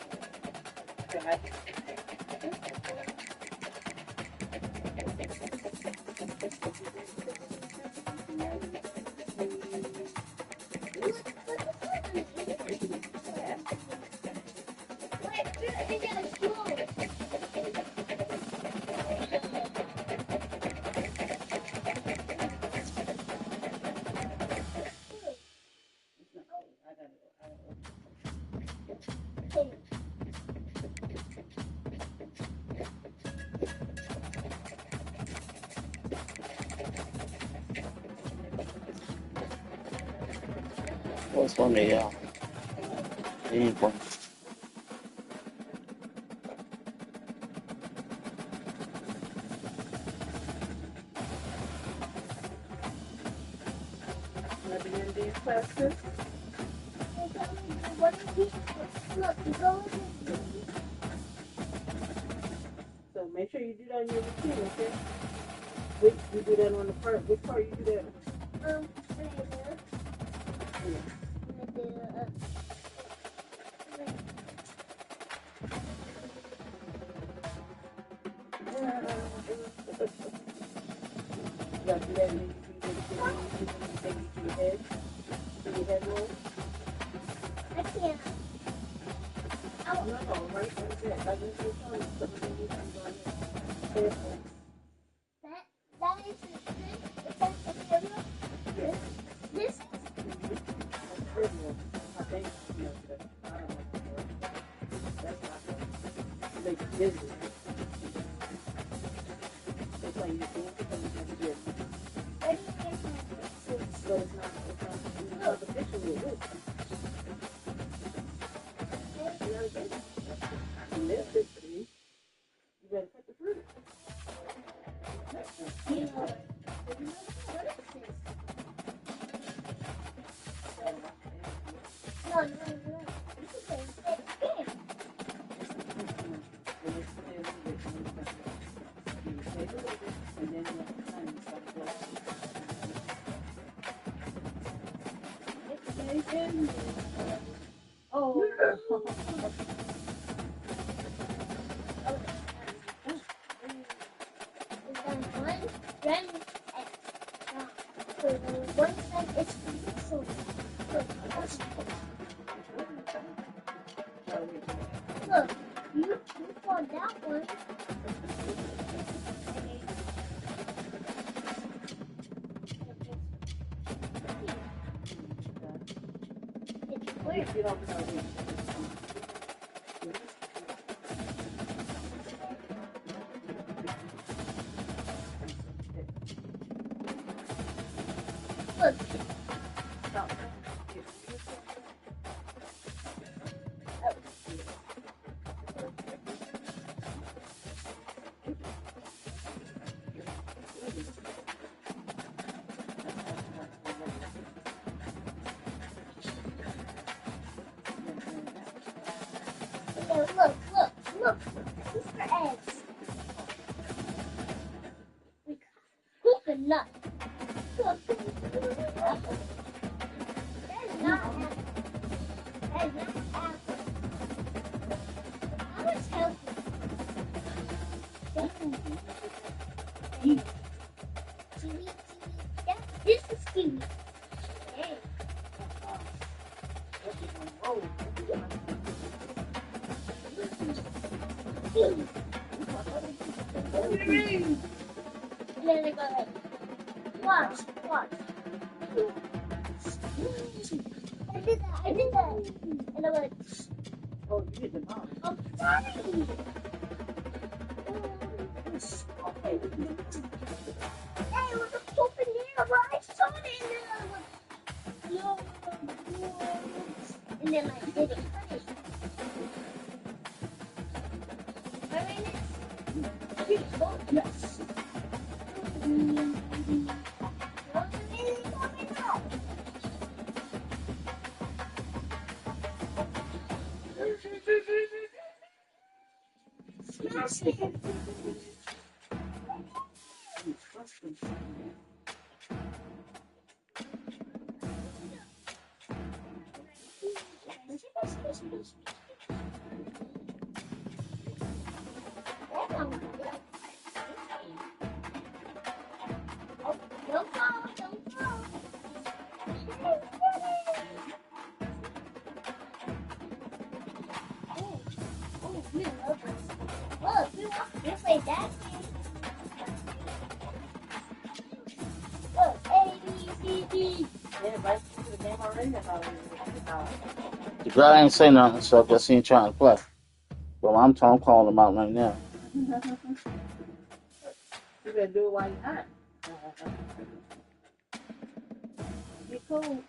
God. What's for me, y'all? Need one. So make sure you do that on your routine, okay? Which you do that on the part? Which part you do that on? Look, you found that one. Look. look, look, look. Super eggs. Coconut. That is not apple. That is not apple. How much healthy? Kiwi. Kiwi. This is kiwi. Hey. Kiwi. And then they go like, watch. I did that. And I went, Oh, you hit the mom. I'm sorry. Okay. Hey, it was a poop in there, but I saw it and then I was no. And then I did it. Yes. Don't fall. Oh, we love this. Look, we walk just like that. Look, A, B, C, D. Everybody see the game already? The girl ain't say nothing, so I guess he ain't trying to play. But I'm calling him out right now. You better do it while you're hot. Be cool.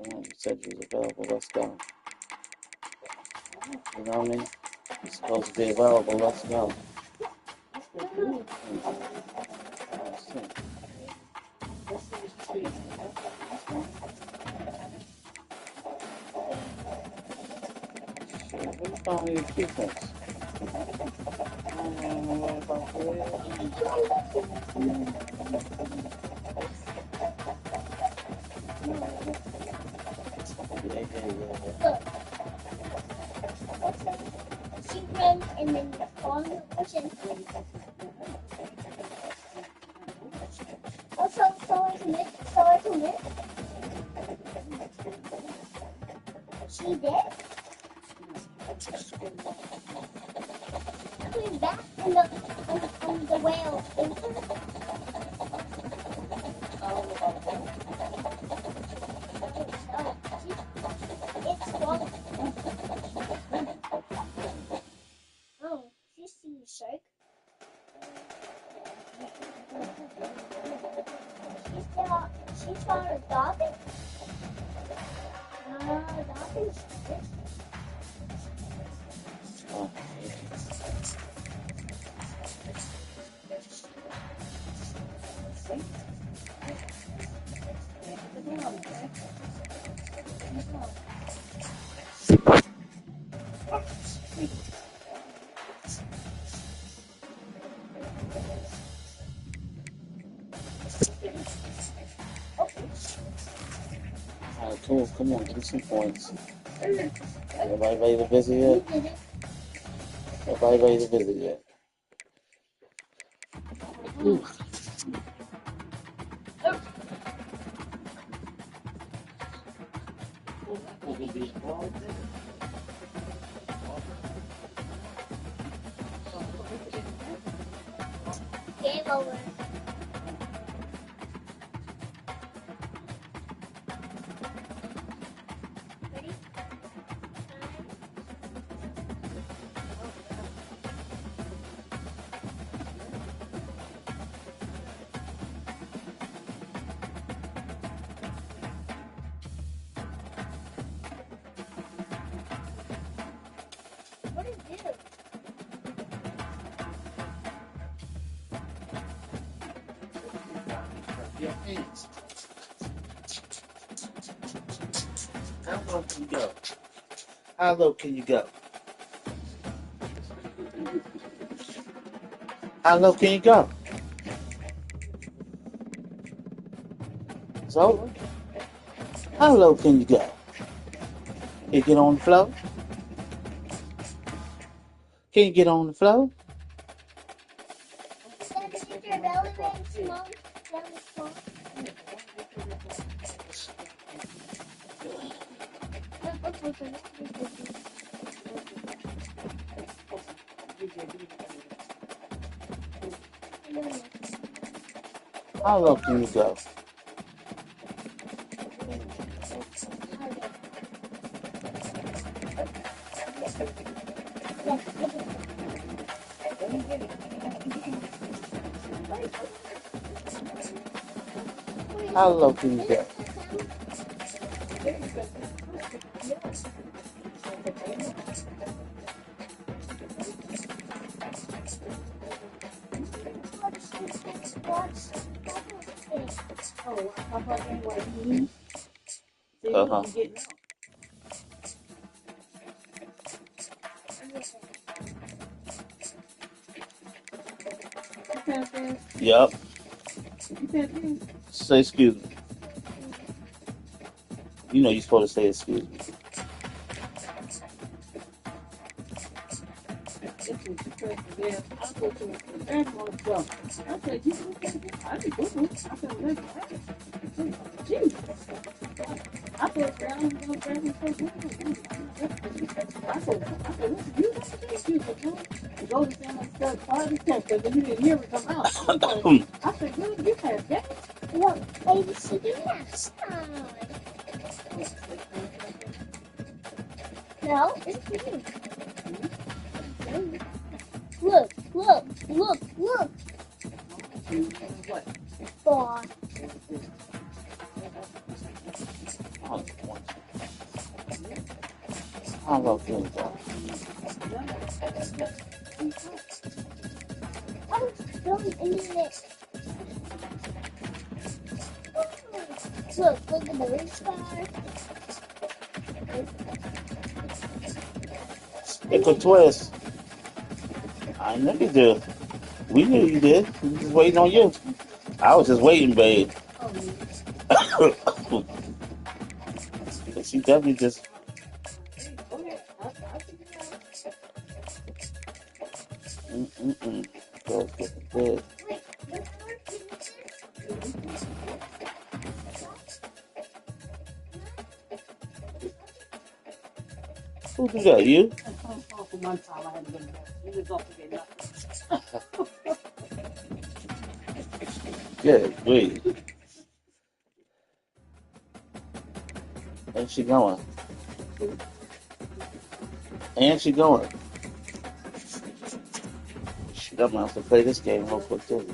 You said you was available, let's go. You know what I mean? You're supposed to be available, let's go. Who's calling your defense? Look. She ran and then fall in the ocean. Also, so I commit. She did. Coming back in the whale. It's swallowed. Oh, she's seen the shark. She saw a dolphin. Dolphins. Alright, cool. Come on, give me some points. Everybody ready to visit yet? Everybody ready to visit yet? Game over. Ready? Your hands. How low can you go? How low can you go? How low can you go? It's over. How low can you go? Can you get on the floor? Can you get on the floor? Dad, did you get your belly button small? Belly small? How low can you go? How low can you go? Oh, how about anyway? See, Uh-huh. you getting out. Yep. You said this. Say excuse me. You know you're supposed to say excuse me. This is because then I go to the bathroom so I said, you know what? I did Google. I said, let's Jesus. I thought I was going to bathroom so good. I said, listen, you have to take you, but you go to someone start party test, because you didn't hear me come out. I said, good, you had that. Look, babysitting next time. No, it's me. Look, look, look, look. What? Boy. How low can you go? I was really eating it. Look at the ring star. Stick a twist. I know you do. We knew you did. We were just waiting on you. I was just waiting, babe. She definitely just. Go get the twist. Who do that? You? One time I had to get it. You was off to get nothing. Good, wait. And she going. And she going. Shit, I'm gonna have to play this game real quick too.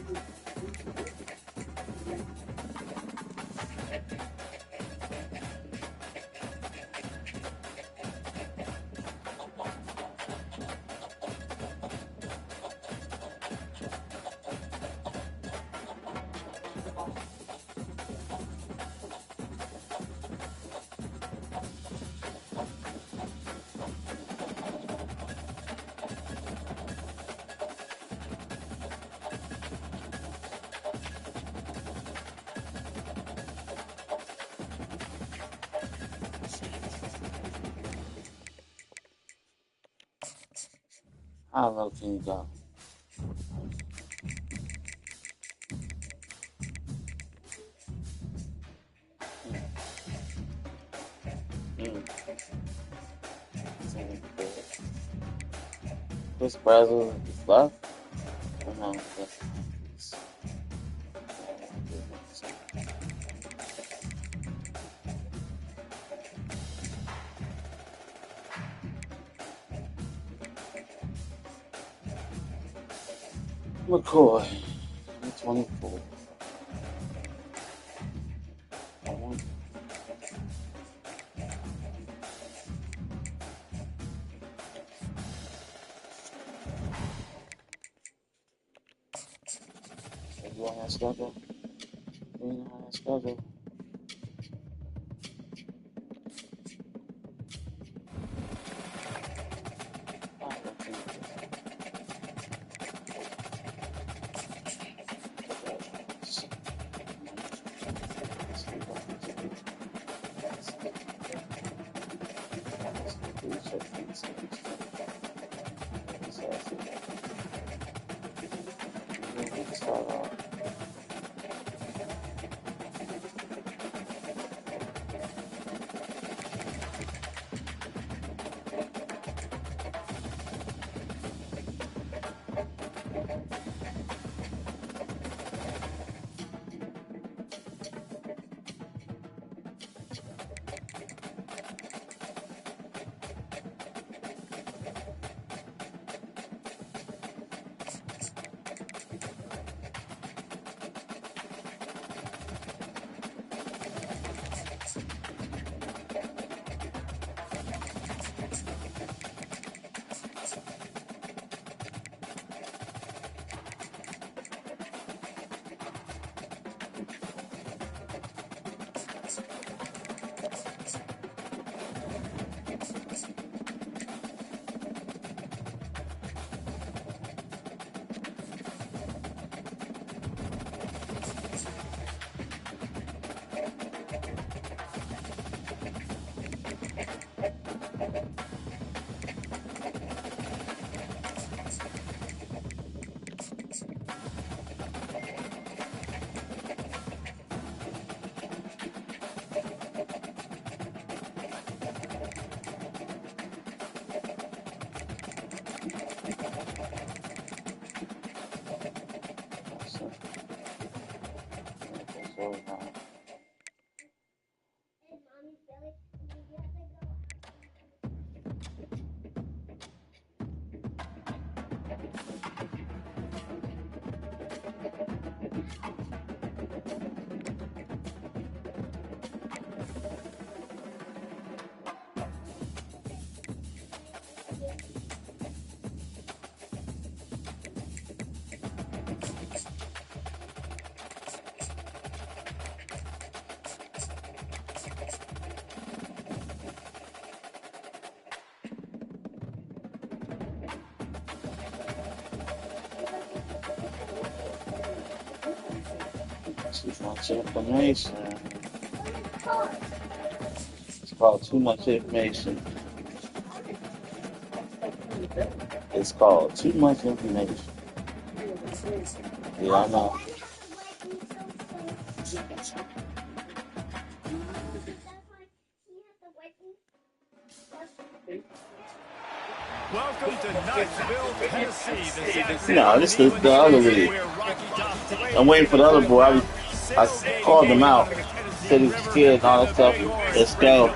How low can you go? Chris Brazil is left? Oh no. McCoy, 24. You want to schedule? Schedule. Information. It's called too much information. It's called too much information. Yeah, I know. Welcome to Knoxville, Tennessee. No, this is the other league. I'm waiting for the other boy. I called him out. Said he was scared and all that stuff. Let's go.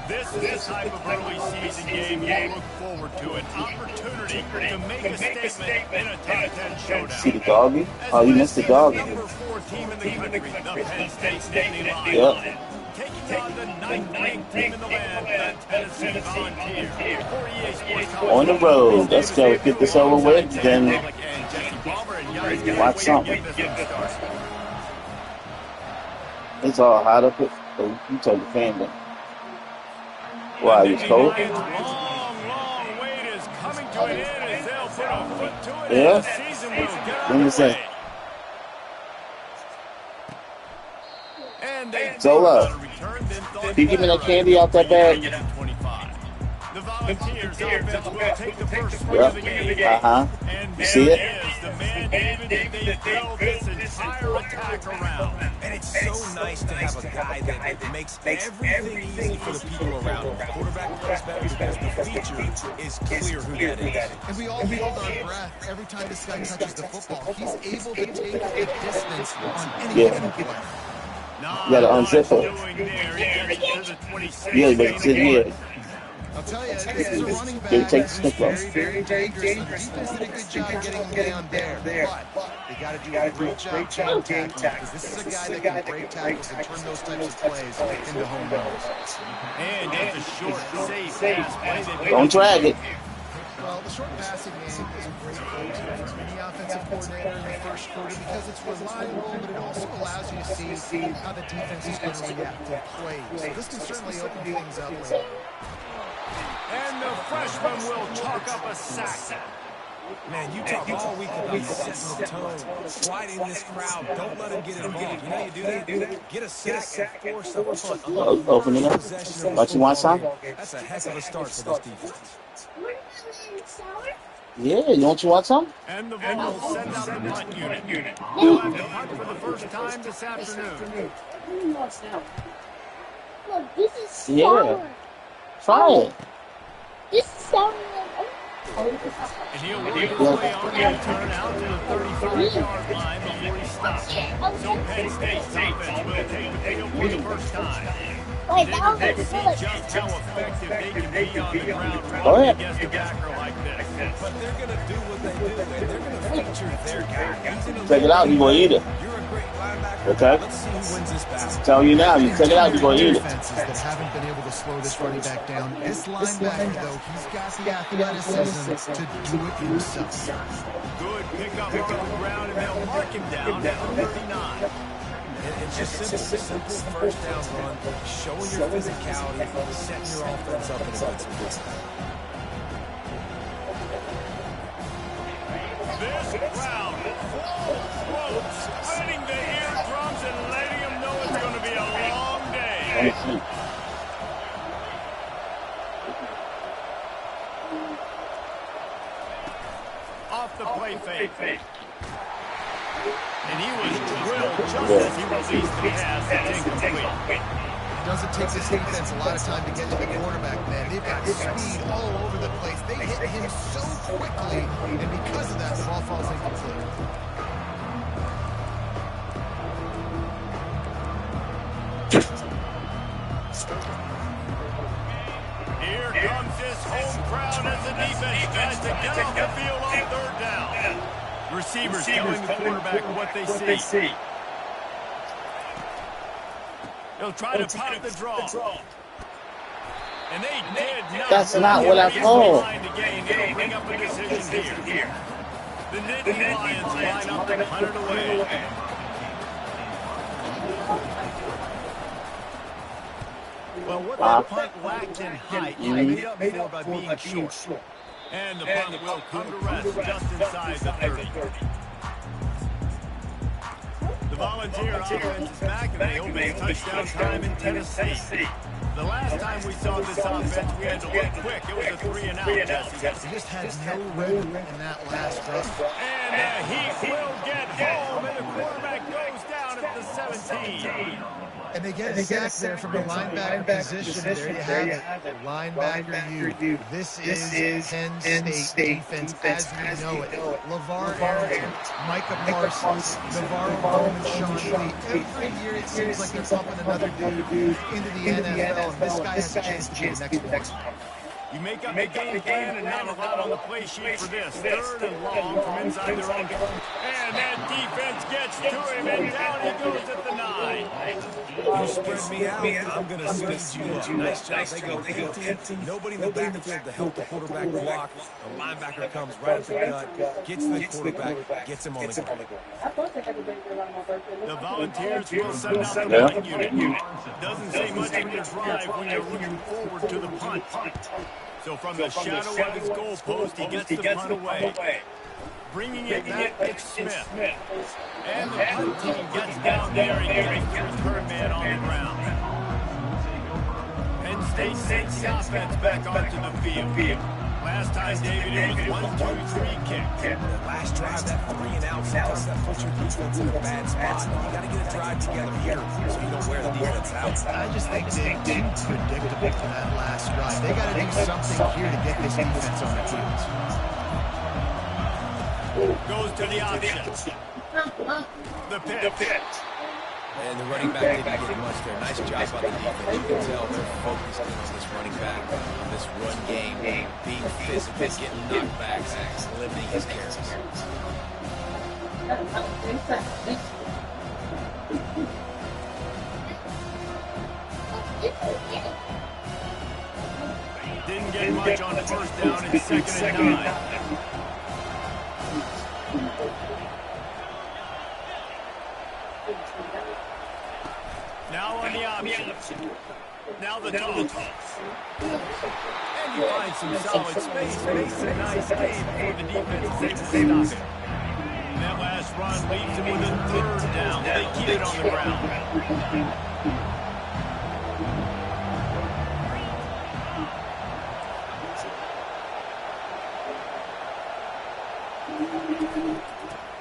This is the type of early season game you look forward to. An opportunity to make a statement in a top 10 showdown. See the doggy? Oh, you missed the doggy. Number 4 team in the country, the Penn State Nittany Lions. Yep. Taking on the 9th-ranked team in the land, the Tennessee Volunteers. For EA Sports On the road. Let's go. Get this over with. Then watch something. It's all hot up. Oh, you told the fan that. Why, you cold? Long wait is coming to an end as they'll put a foot to it. Yeah. The season will get Let me say. And they Zola, return, then can you give me that candy out that bag? The Volunteers offense will take the first swing Yep. of the game. Uh-huh. And You see it? is the man, David, that they build this entire attack around. And it's so nice to have a guy that makes everything easy for the people around him. The quarterback plays better because the feature is clear who that is. And we all hold our breath every time this guy touches the football. He's able to take the distance on any given play. You gotta unzip it. Yeah, but it's in here. I'll tell you, this is a running back. They take the who's snip off. very dangerous. The defense did a good job getting him down there. But they got to do a great job tackling, because this is a guy that can break tackles and turn those types of plays into home runs. And just a short, safe pass play. Don't drag it. Well, the short passing game is a great go-to for any offensive coordinator in the first quarter because it's reliable, but it also allows you to see how the defense is going to react to plays. So this can certainly open things up later. And the freshman will chalk up a sack. Man, you talk all week about setting the tone, quieting this crowd. Don't let them get involved. You know you do that? Get a sack and force a punt. Open it up. What you want, son? That's a heck of a start for this defense. Yeah, you want some? And the Vols will send out the punt unit. They'll have to punt for the first time this afternoon. Look, this is sour. Yeah. Try it. This is sour. And he'll work his way on the turn out to the 35-yard line before he stops. So Penn State's offense will take the field for the first time. Wait, They that will was see good. just how effective they can be on the ground Go running ahead. against a backer like this. But they're going to do what they do, and they're going to feature their guy. He's in a Check it out, you gonna eat it. You're a great linebacker. Okay. Let's see who wins this battle. Tell you now, you check it out, you gonna eat it. Defenses that haven't been able to slow this running back down. This linebacker, though, he's got the athleticism to do it himself. Good pickup on the ground, and they'll mark him down at the 39. It's just simple first down run, showing your physicality, setting your offense up in a good spot. This crowd, full throat, spreading the eardrums and letting them know it's going to be a long day. Off the play fake. And he was drilled just as he released the pass. It's incomplete. It doesn't take this defense a lot of time to get to the quarterback, man. They've got speed all over the place. They hit him so quickly, and because of that, the ball falls incomplete. Here comes this home crowd as the defense tries to get off the field on third down. Receivers telling the quarterback what they see. They'll try to pop the draw. And they did not. That's not what I called. They'll bring up a decision here. The Nittany Lions line up and punt it away. Well, what that punt lacked in height, he made up for by being short. And the punt will come to rest just inside the 30. The Volunteer offense is back, and they open touchdown time in Tennessee. The last time we saw this offense, we had to look quick. It was a 3-and-out, Jesse. He just had no rhythm in that last drive. And he will get home, and the quarterback goes down at the 17. And they get a sack there from the linebacker position. There you have it. Linebacker U. This is Penn State defense as we know it. LeVar Arrington, Micah Parsons, Navarro Bowman, Sean Lee. Every year it seems like they're pumping another dude into the NFL, and this guy has a chance to be the next one. You make up the game plan and not a lot on the play sheet for this. Third and long from inside their own. And that defense gets to him, and down he goes at the 9. You spread me out, I'm going to speed you up. Nice job. They go empty. Nobody in the backfield to help the quarterback block. The linebacker comes right up the gut, gets to the quarterback, gets him on the ground. The Volunteers will send out the punt unit. Doesn't say much in your drive when you're looking forward to the punt. So from the shadow of his goalpost, he gets the punt away. Bringing it back, it's Smith. And the punt team gets down there and gets the third man on the ground. Penn State sends the offense back onto the field. Last time, David, it was 1-2-3 kick. The last drive, that 3-and-out, sometimes that puts your defense in a bad spot. You got to get a drive together here so you don't wear the defense out. I just think they're too predictable for that last drive. They got to do something here to get this defense on their heels. Goes to the option. The pit. And the running back didn't get much there. Nice job by the defense. You can tell they're focused on this running back, on this run game, being physical, getting knockbacks, limiting his carries. Didn't get much on first down and second and 9. Now on the option. Now the toss. And he finds some solid space. Makes a nice game before the defense is able to stop him. And that last run leaves him with a third down. They keep it on the ground.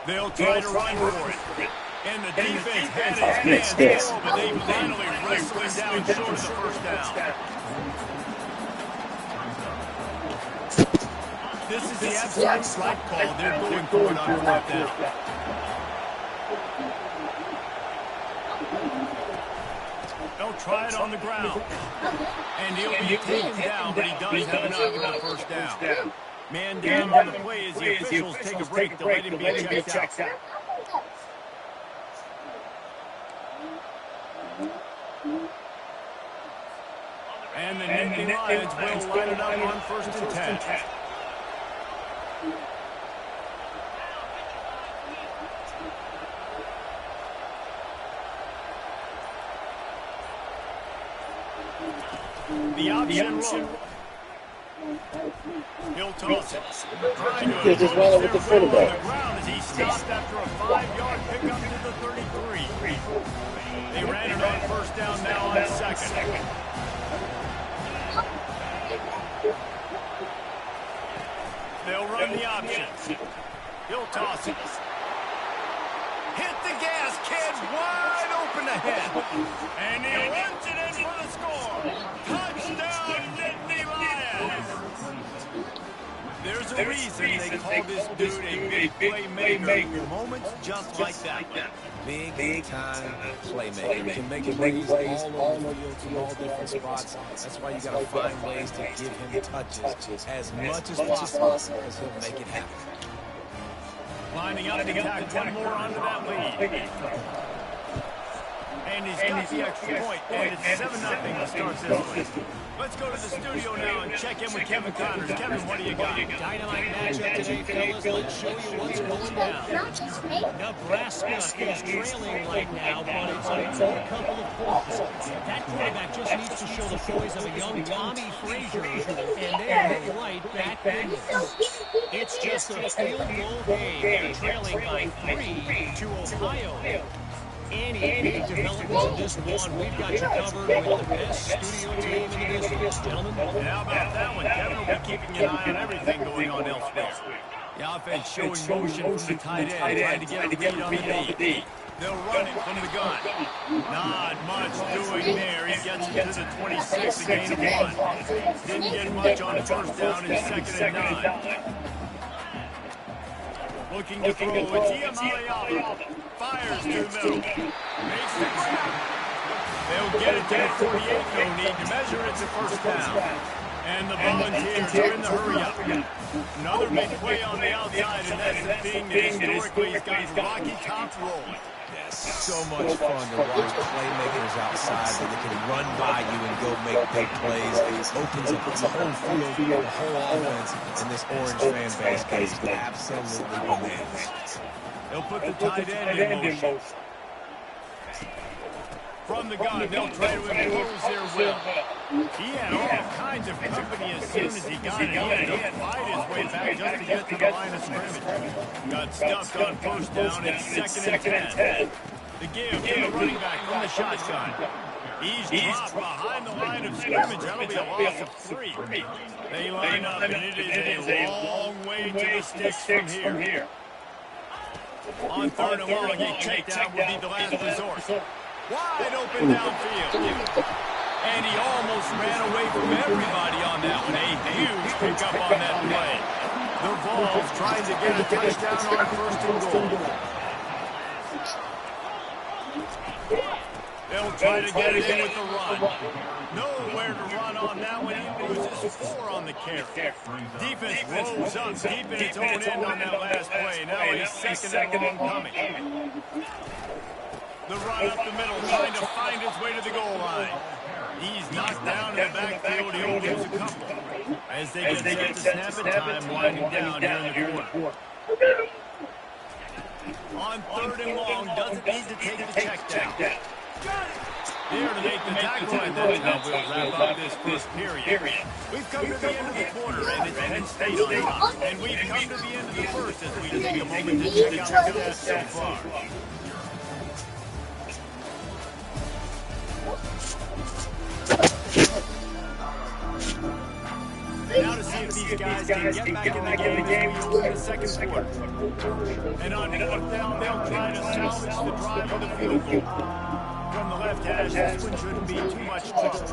They'll try to run for it. And the defense had its hands full, but they finally wrestled him down short of the first down. This is the absolute strike call. They're going for it on fourth down. They'll try it on the ground. And he'll be taken down, but he does have enough for the first down. Man down on the play as the officials take a break to let him be checked out. And the Nittany Lions will line it up on first and 10. The option roll. He'll toss it. He just ran it with the quarterback. On the ground as he stopped after a 5-yard pickup to the 33. They ran it on first down now on second. They'll run the option. He'll toss it. Hit the gas, kid. Wide open ahead. And he runs it in for the score. Touchdown, Nittany Lions. There's a reason they call this dude a big playmaker. Moments just like that. Big time playmaker. He can make plays all over the field from all different spots. That's why you got to find ways to give him touches as much as possible, because he'll make it happen. Lining up to tack one more onto that lead. And he's got the extra point, and it's 7-0 to start this one. Let's go to the studio now and check in with Kevin Connors. Kevin, what do you got? Dynamite matchup today, fellas. Let's show you what's going down. Nebraska is trailing right now, but it's only a couple of points. That quarterback just needs to show the poise of a young Tommy Frazier, and they are right back in this. It's just a field goal game. They're trailing by 3 to Ohio. Any big developments in this one, we've got you covered with the best studio team in the business, gentlemen. And how about that one? Kevin will be keeping an eye on everything going on elsewhere. The offense showing motion from the tight end, trying to get a read on the D. They'll run it from the gun. Not much doing there. He gets it to the 26, a gain of 1. Didn't get much on first down and second and 9. Looking to throw, it's Iamaleava. Fires to the middle. Makes the grab. They'll get it to the 48. No need to measure it to first down. And the Volunteers are in the hurry-up. Another big play on the outside, and that's the thing that historically has got Rocky Top rolling. Yes, so much fun to watch playmakers outside where they can run by you and go make big plays. It opens up the whole field, the whole offense, and this Orange fan base goes absolutely bananas. They'll put the tight end in motion. From the gun, they'll try to impose their will. He had all kinds of company as soon as he got it. He had to fight his way back just to get to the line of scrimmage. Got stuffed on first down. It's second and 10. The give to the running back from the shotgun. He's dropped behind the line of scrimmage. That'll be a loss of 3. They line up, and it is a long way to the sticks from here. On third and long, a takedown will be the last resort. Wide open downfield. And he almost ran away from everybody on that one. A huge pickup on that play. The Vols trying to get a touchdown on first and goal. They'll try to get it in with the run. Nowhere to run on that one. He loses 4 on the carry. Defense rolls up deep in its own end on that last play. Now a second and long coming. The run up the middle, trying to find his way to the goal line. He's knocked down in the backfield. He'll lose a couple. As they get set to snap it, time winding down here in the quarter. On 3rd and long, doesn't need to take the check down. There to make the tackle, and that's how we'll wrap up this first period. We've come to the end of the quarter, and it's Penn State on top. And we've come to the end of the first as we take a moment to check out the stats so far. And now to see if these guys can get back in the game as we open the second quarter. And on 4th down, they'll try to salvage the drive with a field goal. From the left hash, this one shouldn't be too much trouble.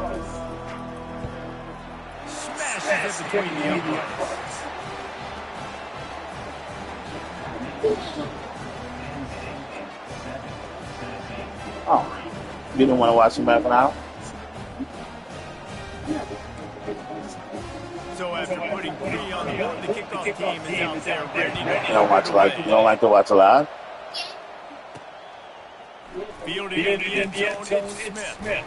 Smashes it between the uprights. Oh, you didn't want to watch him back now? So after putting 3 on the board, the kickoff team is out there ready to You don't like to watch live? Fielding in the end zone, it's Smith.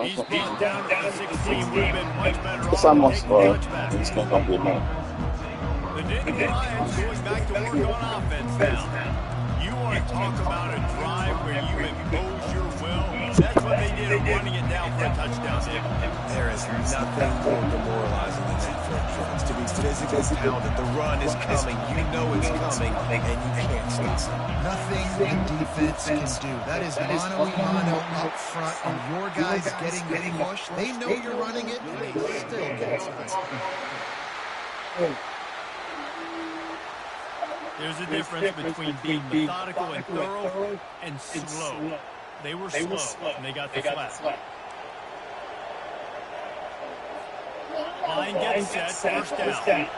He's beaten down to the 16. Would have been much better It's off almost taking the for touchback. it's going to be more. The Nittany Lions going back to work on offense now. You want to talk about a drive where you impose your will? That's what they did, running it down for a touchdown. There is nothing more demoralizing than that for offense. To be physically pounded, the run is coming, you know it's coming, and you can't stop it. Nothing the defense can do. That is mano-a-mano up front, and your guys getting the push. They know you're running it, and they still get it. There's a difference between being methodical and thorough and slow. They were slow, and they got the flat. Line gets set, first down.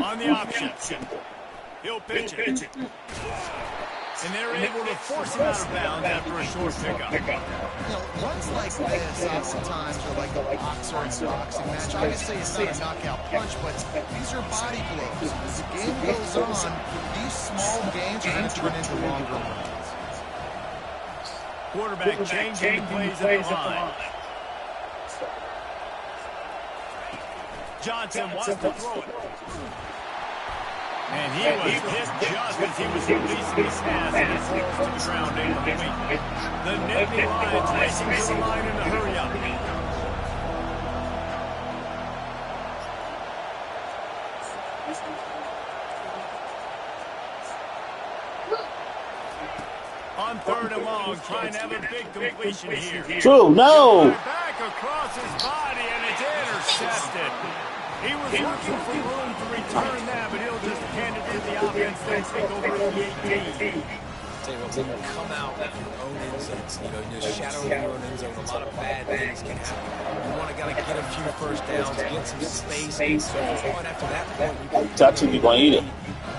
On the option. He'll pitch it. And they're able to force him out of bounds after a short pickup. You know, runs like this oftentimes are like a boxer in a boxing match. Obviously, it's not a knockout punch, but these are body blows. As the game goes on, these small gains are going to turn into longer runs. Quarterback changing plays at the line. Johnson wants to throw it. And he was hit just as he was releasing his pass and it falls to the ground incomplete. The Nittany Lions racing to the line in a hurry up. On 3rd and long, trying to have a big completion here. True, no! Back across his body and it's intercepted. He was looking for room to return that, but he'll just hand it to the offense. They'll take over at the 18. Tell you what, when you come out of your own end zones, you know, in the shadow of your own end zone, a lot of bad things can happen. You want to get a few first downs, get some space. So on after that point, you can touch it, you're going to eat it.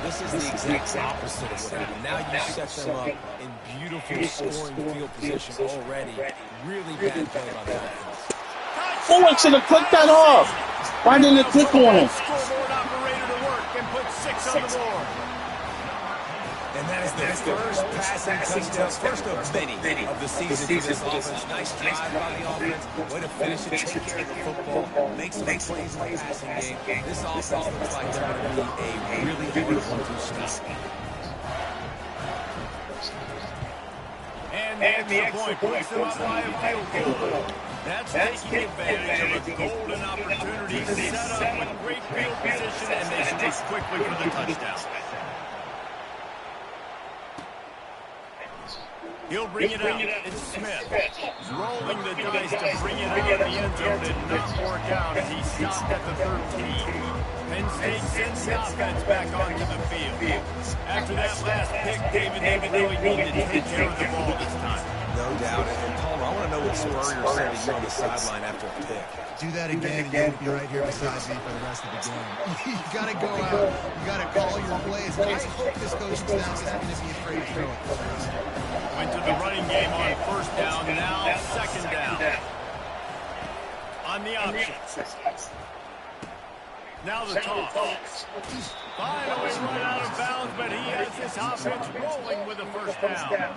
This is the exact opposite of what happened. Now you set them up in beautiful scoring field position already. Really bad play by the offense. Oh, I should have clicked that off. Why didn't it click on him? Scoreboard operator to work and put 6 on the board. And that is the first passing touchdown, first of many of the season for this offense. Nice drive by the offense. Way to finish it, take care of the football, make some plays in the passing game. This offense looks like they're going to be a really hard one to stop. And the extra point puts them up by a field goal. That's taking advantage of a golden opportunity set up with great field position, and they stick quickly for the touchdown. He'll bring it out. It's Smith. Rolling the dice to bring it out of the end zone. Did not work out as he stopped at the 13. Penn State sends the offense back onto the field. After that last pick, David really needed to take care of the ball this time. No doubt. And Palmer, I want to know what Spurrier said to you on the sideline after a pick. Do that again, and you'll be right here beside me for the rest of the game. You got to go out. You got to call your plays. I hope this coaching staff isn't going to be afraid to throw it this rest. Went to the running game on first down, now second down. On the option. Now the toss. Finally run out of bounds, but he has this offense rolling with a first down.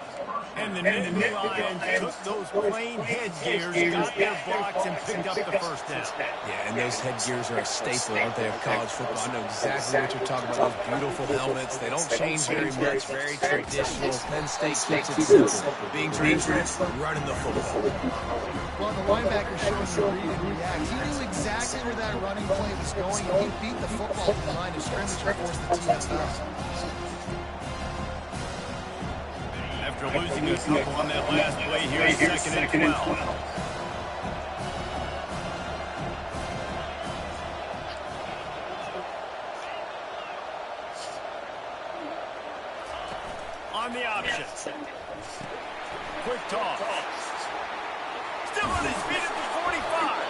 And the Nittany Lions took those plain headgears, got their blocks, and picked up the first down. Yeah, and those headgears are a staple, aren't they, of college football? I know exactly what you're talking about, those beautiful helmets. They don't change very much, very traditional. Penn State keeps it simple. Being traditional, running the football. Well, the linebacker showing you read and react. He knew exactly where that running play was going, and he beat the football to the line of scrimmage and forced the TFL. After losing a couple on that last play, here's second and 12. On the option. Quick toss. Still on his feet at the 45.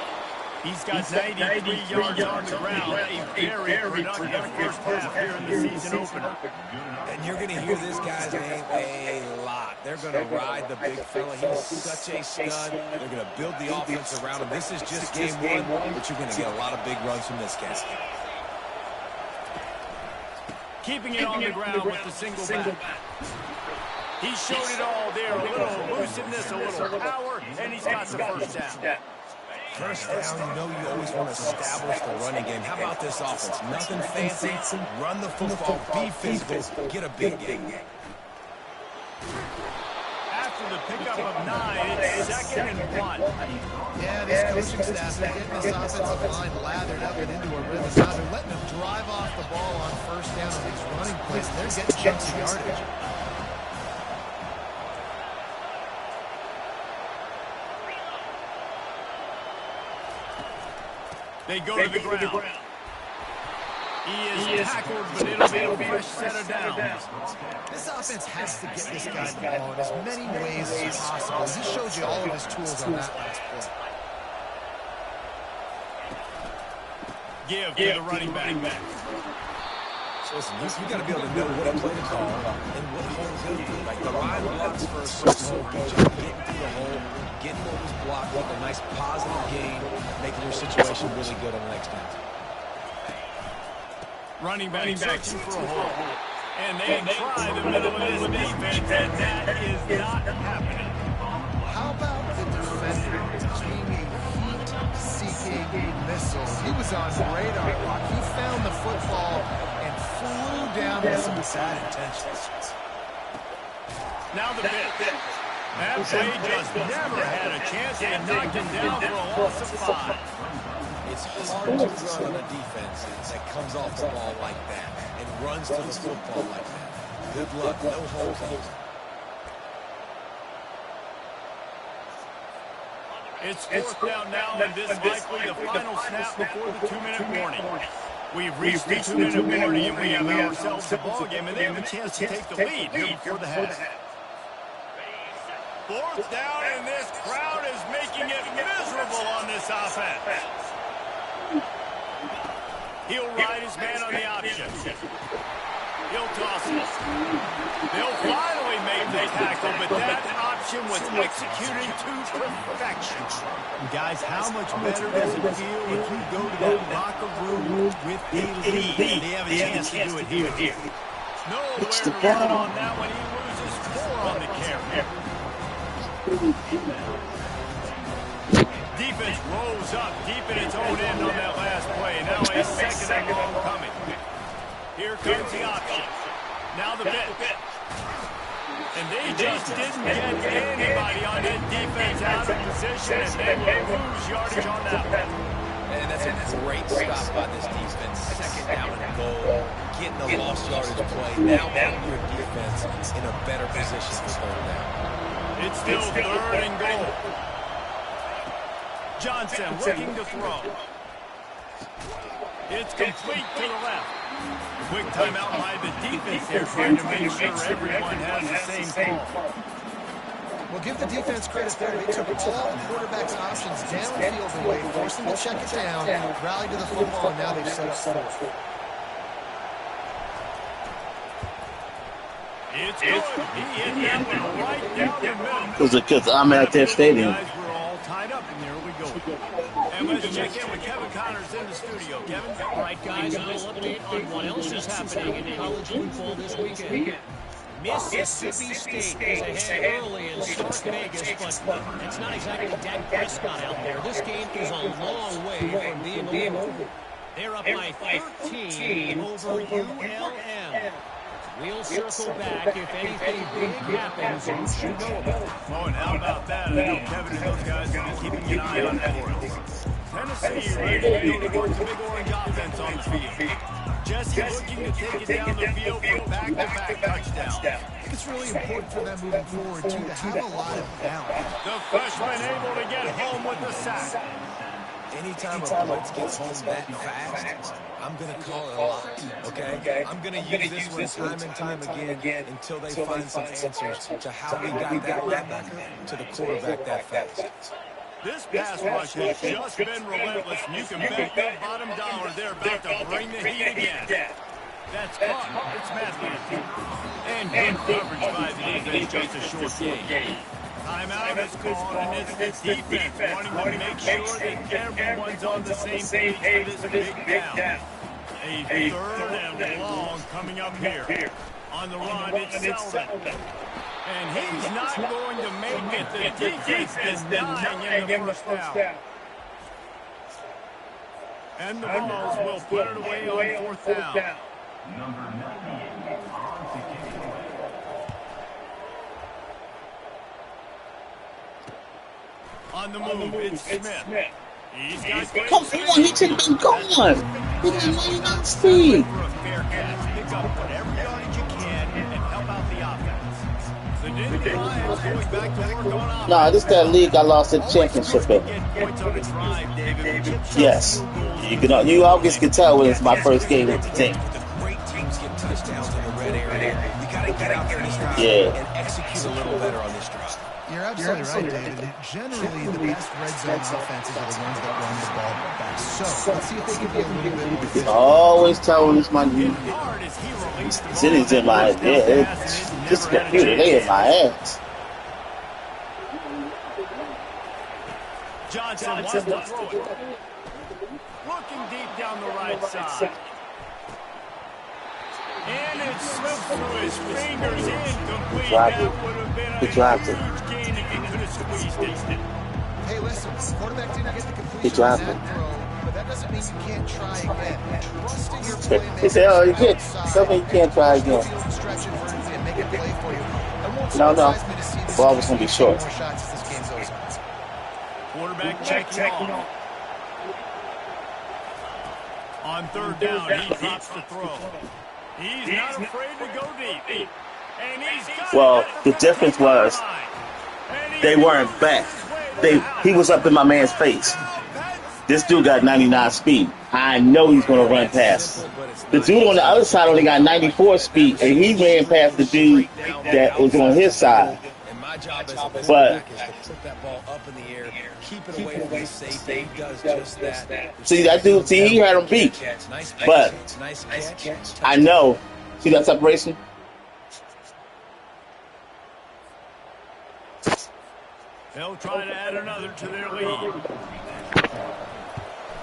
He's got 93 yards on the ground. A very productive first half here in the season opener. And you're going to hear this guy's name a lot. They're going to ride the big fella. He's such a stud. They're going to build the offense around him. This is just game one, but you're going to get a lot of big runs from this guy. Keeping it on the ground with the single back. He showed it all there. A little elusiveness, a little power, and he's got the first down. First down, you know you always want to establish the running game. How about this offense? Nothing fancy. Run the football, be physical, get a big game. After the pickup of 9, it's second and 1. Yeah, this coaching staff, they're getting this offensive line lathered up and into a rhythm. Now they're letting them drive off the ball on first down on these running plays. They're getting chunks of yardage. They go to the ground. He is tackled, but it'll be a fresh set of downs. This offense has to get this guy the ball in as many ways as possible. He showed you all of his tools on that last play. Give to the running back. Listen, you got to be able to know what a play to call and what hole's going to do. Like the line blocks for a certain hole, just getting through the hole, getting what was blocked with a nice positive gain, making your situation really good on the next down. Running back searching for a hole. And they try the middle of this defense, and that is not happening. How about the defender being a heat-seeking missile? He was on radar lock. He found the football and flew down with some bad intentions. Now the pitch. That play just never had a chance. They knocked him down for a loss of 5. It's hard to run on a defense that comes off the ball like that and runs to the football like that. Good luck. No holes here. It's fourth down now, and this likely the final snap before the 2-minute warning. We've reached the 2-minute warning, and we have ourselves a ball game, and they have a chance to take the lead here before the half. Fourth down, and this crowd is making it miserable on this offense. He'll ride his man on the option. He'll toss it. They'll finally make the tackle, but that option was executed to perfection. Guys, how much better does it feel if you go to that locker room with a lead? They have a chance to do it here. Nowhere to run on that one. He loses 4 on the carry. Defense rolls up deep in its own end on that last play. Now a second and long coming. Here comes the option. Now the bit. And they just didn't get anybody on that defense out of position, and they will lose yardage on that one. And that's a great stop by this defense. Second down and goal. Getting the lost yardage play. Now putting your defense in a better position for third down. It's still third and goal. Johnson looking to throw. It's complete to the left. Quick timeout by the defense there, trying to make sure everyone has the same call. Well, give the defense credit there. They took all the quarterback's options downfield away, forced them to check it down, rallied to the football, and now they've set up fourth. It's good. He hit that one right down the middle. Because I'm at their stadium. Guys, we're all tied up, and there we go. And let's check in with Kevin Connors in the studio. Kevin? All right, guys, a little update on what else is happening in college football this weekend. Mississippi State is ahead early in Stark Vegas, but it's not exactly Dak Prescott out there. This game is a long way from being over. They're up by 13 over ULM. We'll circle back if anything big happens, and you should know about it. Oh, and how about that? I know Kevin and those guys will be keeping an eye on that for us. Tennessee ready to go towards the big orange offense on the field. Jesse looking to take it down the field for back-to-back touchdowns. It's really important for them moving forward, too, to have a lot of balance. The freshman able to get home with the sack. Anytime a blitz gets home that fast, I'm going to call it a lot, okay? I'm going to use this one time and time again until they find some answers to how we got that linebacker to the quarterback that fast. This pass rush has just been relentless. You can bet that bottom dollar they're about to bring the heat again. That's caught. It's Matthews. And good coverage by the defense, just a short gain. Timeout is called, and it's the defense wanting to make sure that everyone's on the same page for this big down. A third and long coming up here. On the run, it's Selden. And he's not going to make it. The defense denying in the first down. And the Vols will put it away on fourth down. Number 98 on to kick it away. On the move, it's Smith. He's got Come on, he should have been gone. He didn't need that speed. for a fair catch. Pick up whatever yardage you can and help out the offense. The Denver Lions going back to work on offense. Nah, this that league I lost the championship in. Get points on the drive, David. Chip shots, Yes. field goals, You always can tell when it's my first game with the team. The great teams get touchdowns in the red area. You got to get out there this drive Yeah. and execute a little better on this drive. You're absolutely right, David. Generally, the best red zone offenses are the ones that run the ball best. So, let's see if they can be a little bit more physical. Always tell when it's my hard as he released the ball. city's in my head. Yeah, it's just a computer. They in my ass. Johnson wants to throw it. Looking deep down the right side. And it slipped through his fingers, incomplete. That would have been a huge gain if he could have squeezed it. Hey, listen, the quarterback didn't get the He completion on dropped that it. throw, but that doesn't mean you can't try again. Trust in your He playmakers said, "Oh, you can't. outside. Tell me you can't try again." Field stretch it for and make a play for you. It won't No. surprise me to see The this ball team was gonna be take short. more shots as this game goes on. Quarterback checking off. On third down, he drops the throw. He's not afraid to go deep. And he's got Well, it at the difference was they weren't back. He was up in my man's face. This dude got 99 speed. I know he's going to run past. The dude on the other side only got 94 speed, and he ran past the dude that was on his side. And my job as a But- quarterback is to put that ball up in the air, keep it away from the safety. He does just that. See, that dude, he had him beat. Nice But nice catch. I know. See that separation? They'll try to add another to their lead.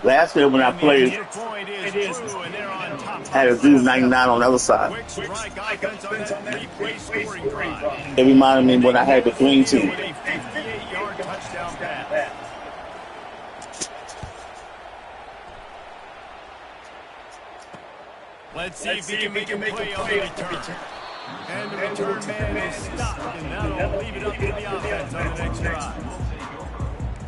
Last year when I And the played, extra point is true, and they're on top. had a dude 99 on the other side. Quick strike offense on that three-play scoring drive. It reminded me when I had the green team. With a 58-yard touchdown pass. Let's see if he can make a play on the return. And the return man is stopped, and that'll leave it up to the offense on the next drive.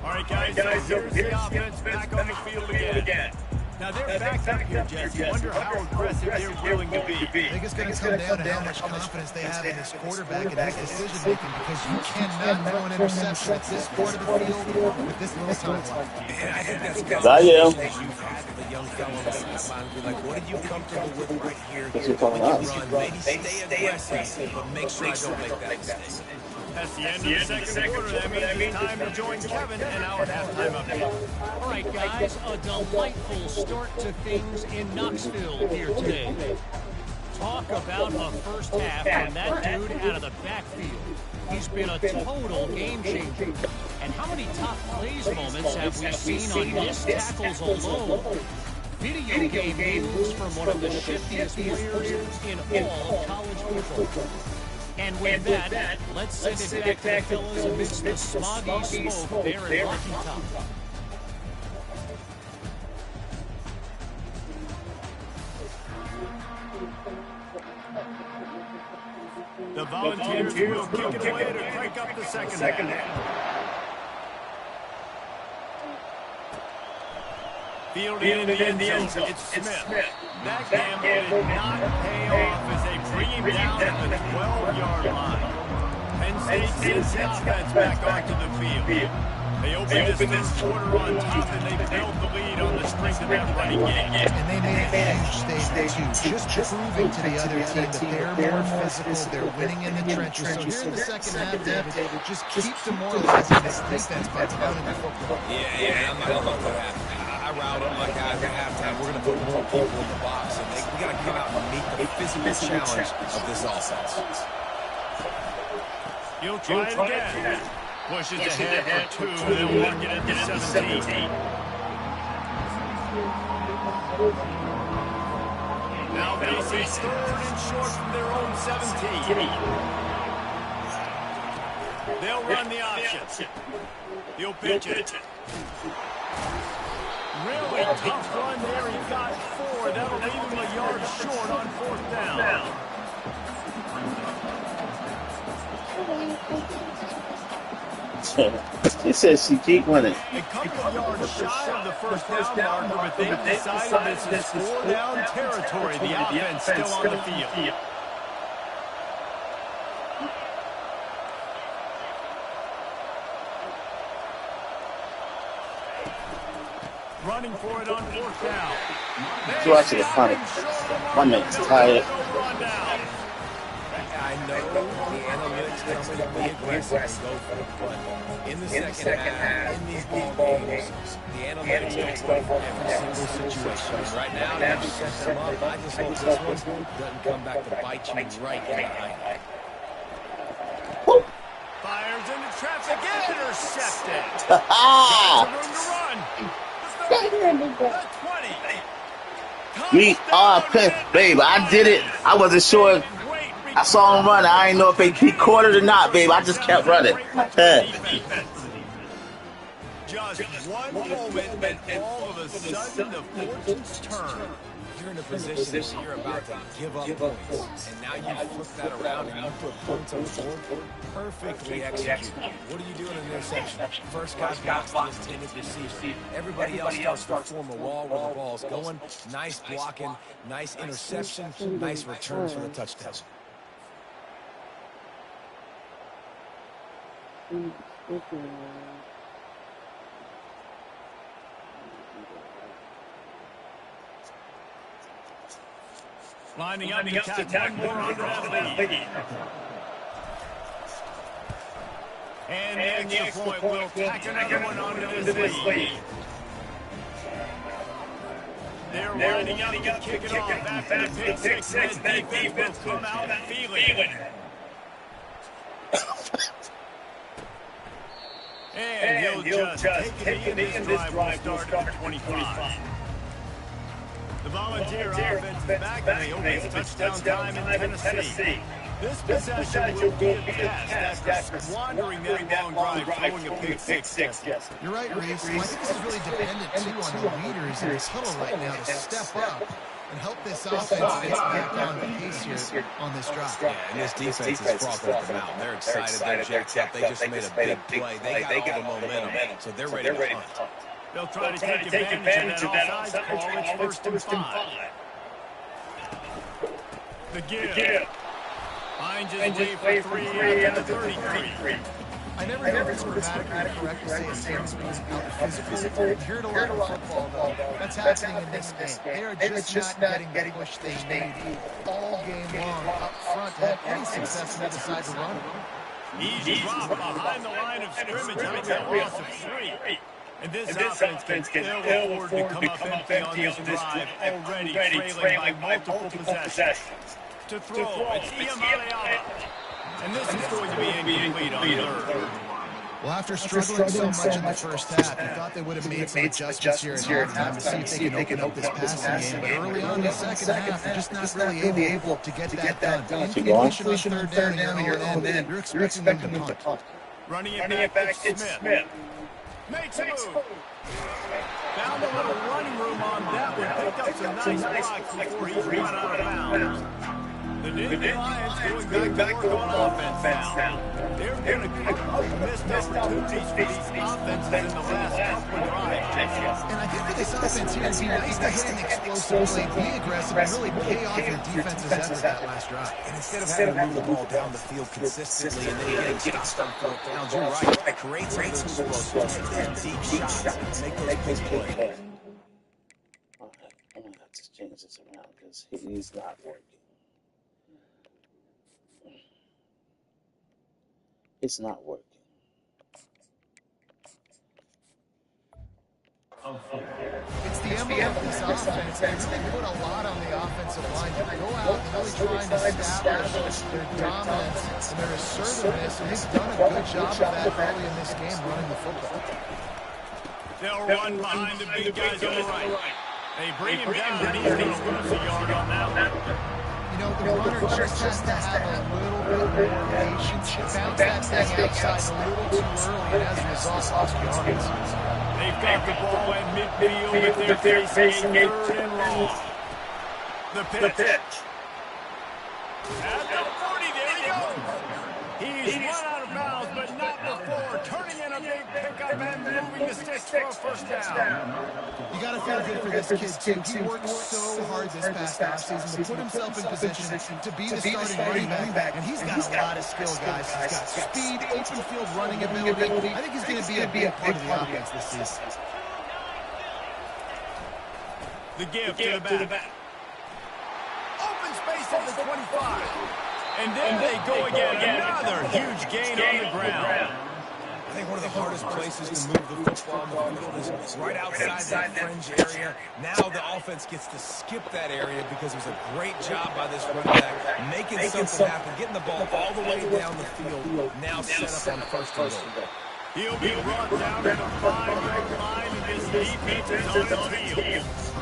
All right, guys, so here's the offense back on the field again. Now, they're back up here, Jesse. Wonder how aggressive they're willing to be. I think it's going to come down to how much confidence they have in this quarterback and his decision-making, because you cannot throw an interception at this part of the field with this little time left. And I think that's got I am. you've had with a young fellow on the sideline. Be like, what are you comfortable with right here? What you calling When us? you run, maybe stay aggressive, but make sure I don't make that mistake. That's the end of the second quarter. That means it's time to join Kevin and our halftime update. All right, guys, a delightful start to things in Knoxville here today. Talk about a first half from that dude out of the backfield. He's been a total game changer. And how many top plays moments have we seen on missed tackles alone? Video game moves from one of the shiftiest players in all of college football. And with that, let's send it back to the fellas amidst the smoggy smoke there in Rocky Top. The Volunteers will kick it away to crank up the second half. Fielded in the end zone, it's Smith. That gamble did not pay off as they bring him down at the 12-yard line. Penn State sends the offense back onto the field. They opened this first quarter on top, and they built the lead on the strength of that running game. And they made a huge statement, too, just proving to the other team that they're more physical, they're winning in the trenches. So here in the second half, David, just keep demoralizing this defense by pounding the football. Yeah, I'm not going to let that happen. I routed my guys at halftime. We're going to put more people in the box, and we got to come out and meet the physical challenge of this offense. He'll try it again. Pushes ahead for 2. They'll work it at the 17. Now faces 3rd and short from their own 17. They'll run the option. He'll pitch it. Really tough run there. He got 4. That'll leave him a yard short on 4th down. She says she keep winning. A couple of yards shy of the first down marker, but they've decided this is 4-down territory. The offense still on the field. Running for it on 4th down. So I should have punted. My man's tired. I know the analytics tell me to be aggressive and go for it, but in the second half, in these ball games, the analytics go for every single situation. Right now, they've set them up. I just hope this one doesn't come back to bite you right in the eye. Fires into traffic and intercepted. Room to run. The 20. We are pissed, babe. I did it. I wasn't sure. I saw him run. I didn't know if he caught it or not, babe. I just kept running. Just one moment, and all of a sudden, the fortunes turn. You're in a position that you're about to give up points, and now you flip that around and you put points on the board. Perfectly executed. What are you doing in interception? First guy blocks the intended receiver. Everybody else starts to form a wall where the ball's going. Nice blocking, nice interception, nice returns for the touchdown. Lining up to attack one more under that lead. And the extra point will tack another one onto this lead. They're lining up to kick it off after the pick six. That defense will come out feeling it. And he'll just take it in this drive. We'll start at 25. The Volunteer offense is back, and they open touchdown time in Tennessee. This possession will be a test after squandering that long drive, throwing a pick six. You're right, Reese. I think this is really dependent, too, on the leaders in this huddle right now to step up and help this offense get back on the pace here on this drive. Yeah, and this defense is frothing at the mouth. They're excited. They're jacked up. They just made a big play. They got all the momentum, so they're ready to hunt. They'll try to take advantage of that offside call. It's 1st and 5. The give. Finds his way for 3 at the 33. I never know if it's grammatically correct to say a sentence means out physical. Here to learn football, though, that's happening in this game. They are just not getting the push they need all game long up front to have any success on the other side to run. Easy drop behind the line of scrimmage with that loss of 3. And this offense can ill afford to come up empty on this drive, already trailing by multiple possessions. to throw. It's Iamaleava. And this is going to be incomplete on third. Well, after struggling so much in the first half, you thought they would have made some adjustments here at halftime to see if they can open up this passing game. But early on in the second half, they're just not really able to get that done. Incompletion on third down and your own end, you're expecting them to punt. Running it back, it's Smith. Makes a move. Found a little running room on that one. Picked up some nice blocks before he's run out of bounds. The Nittany Lions going back to work on offense now. They're going to missed opportunities for these offenses in the last couple of drives. And I think for this offense here, it'd be nice to hit an explosive play, be aggressive, and really pay off your defense's effort that last drive. And instead of having to move the ball down the field consistently and then getting stopped on fourth downs, you're right. Create some explosives, take deep shots, make those plays play. All right, I'm going to have to change this around because he's not working. It's not working. It's the MO of this offense. They really put a lot on the offensive line. They go out and really try and establish their dominance and their assertiveness, and they've done a good job of that early in this game running the football. They'll run behind the big guys on the right. They bring him down, and he's going to lose a yard on that one. You know, the runner just has to have a little bit more patience. Bounce that thing outside a little too early, and as a result, lost yards. They've got the ball at midfield, but they're facing a third and long. The pitch. At the 40, there he goes. He's run out of bounds, but not before turning in a big pickup and moving the sticks for a first down. You got to feel good for this kid, too. He worked so hard this past offseason to put himself in position to be the starting running back. And he's got a lot of skill, guys. He's got speed, open field running ability. I think he's going to be a big part of the offense this season. The give to the back. Open space at the 25. And then they go again. Another huge gain on the ground. I think one of the hardest places to move the football on the field is right outside that fringe area. Now the offense gets to skip that area because it was a great job by this running back making something happen, getting the ball all the way down the field. Now set up on first and goal. He'll be brought down to the 5-yard line, and this defense is on its heels.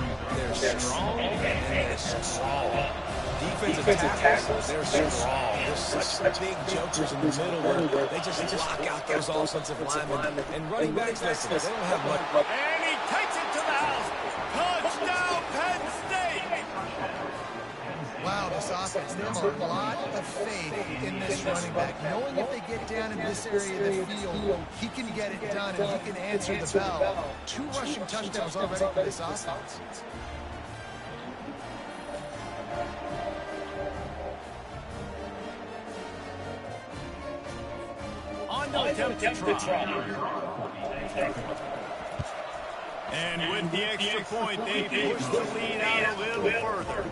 They're strong and they're strong. Defensive tackles, they're strong. There's such big jokers in the middle where they just block out those offensive linemen. And running backs, listen, they don't have much. And he takes it to the house. Touchdown, Penn State. Wow, this offense, they have a lot of faith in this running back. Knowing if they get down in this area of the field, he can get it done and he can answer the bell. 2 rushing touchdowns already for this offense. Attempt to try. And with the extra point, they push the lead out a little further.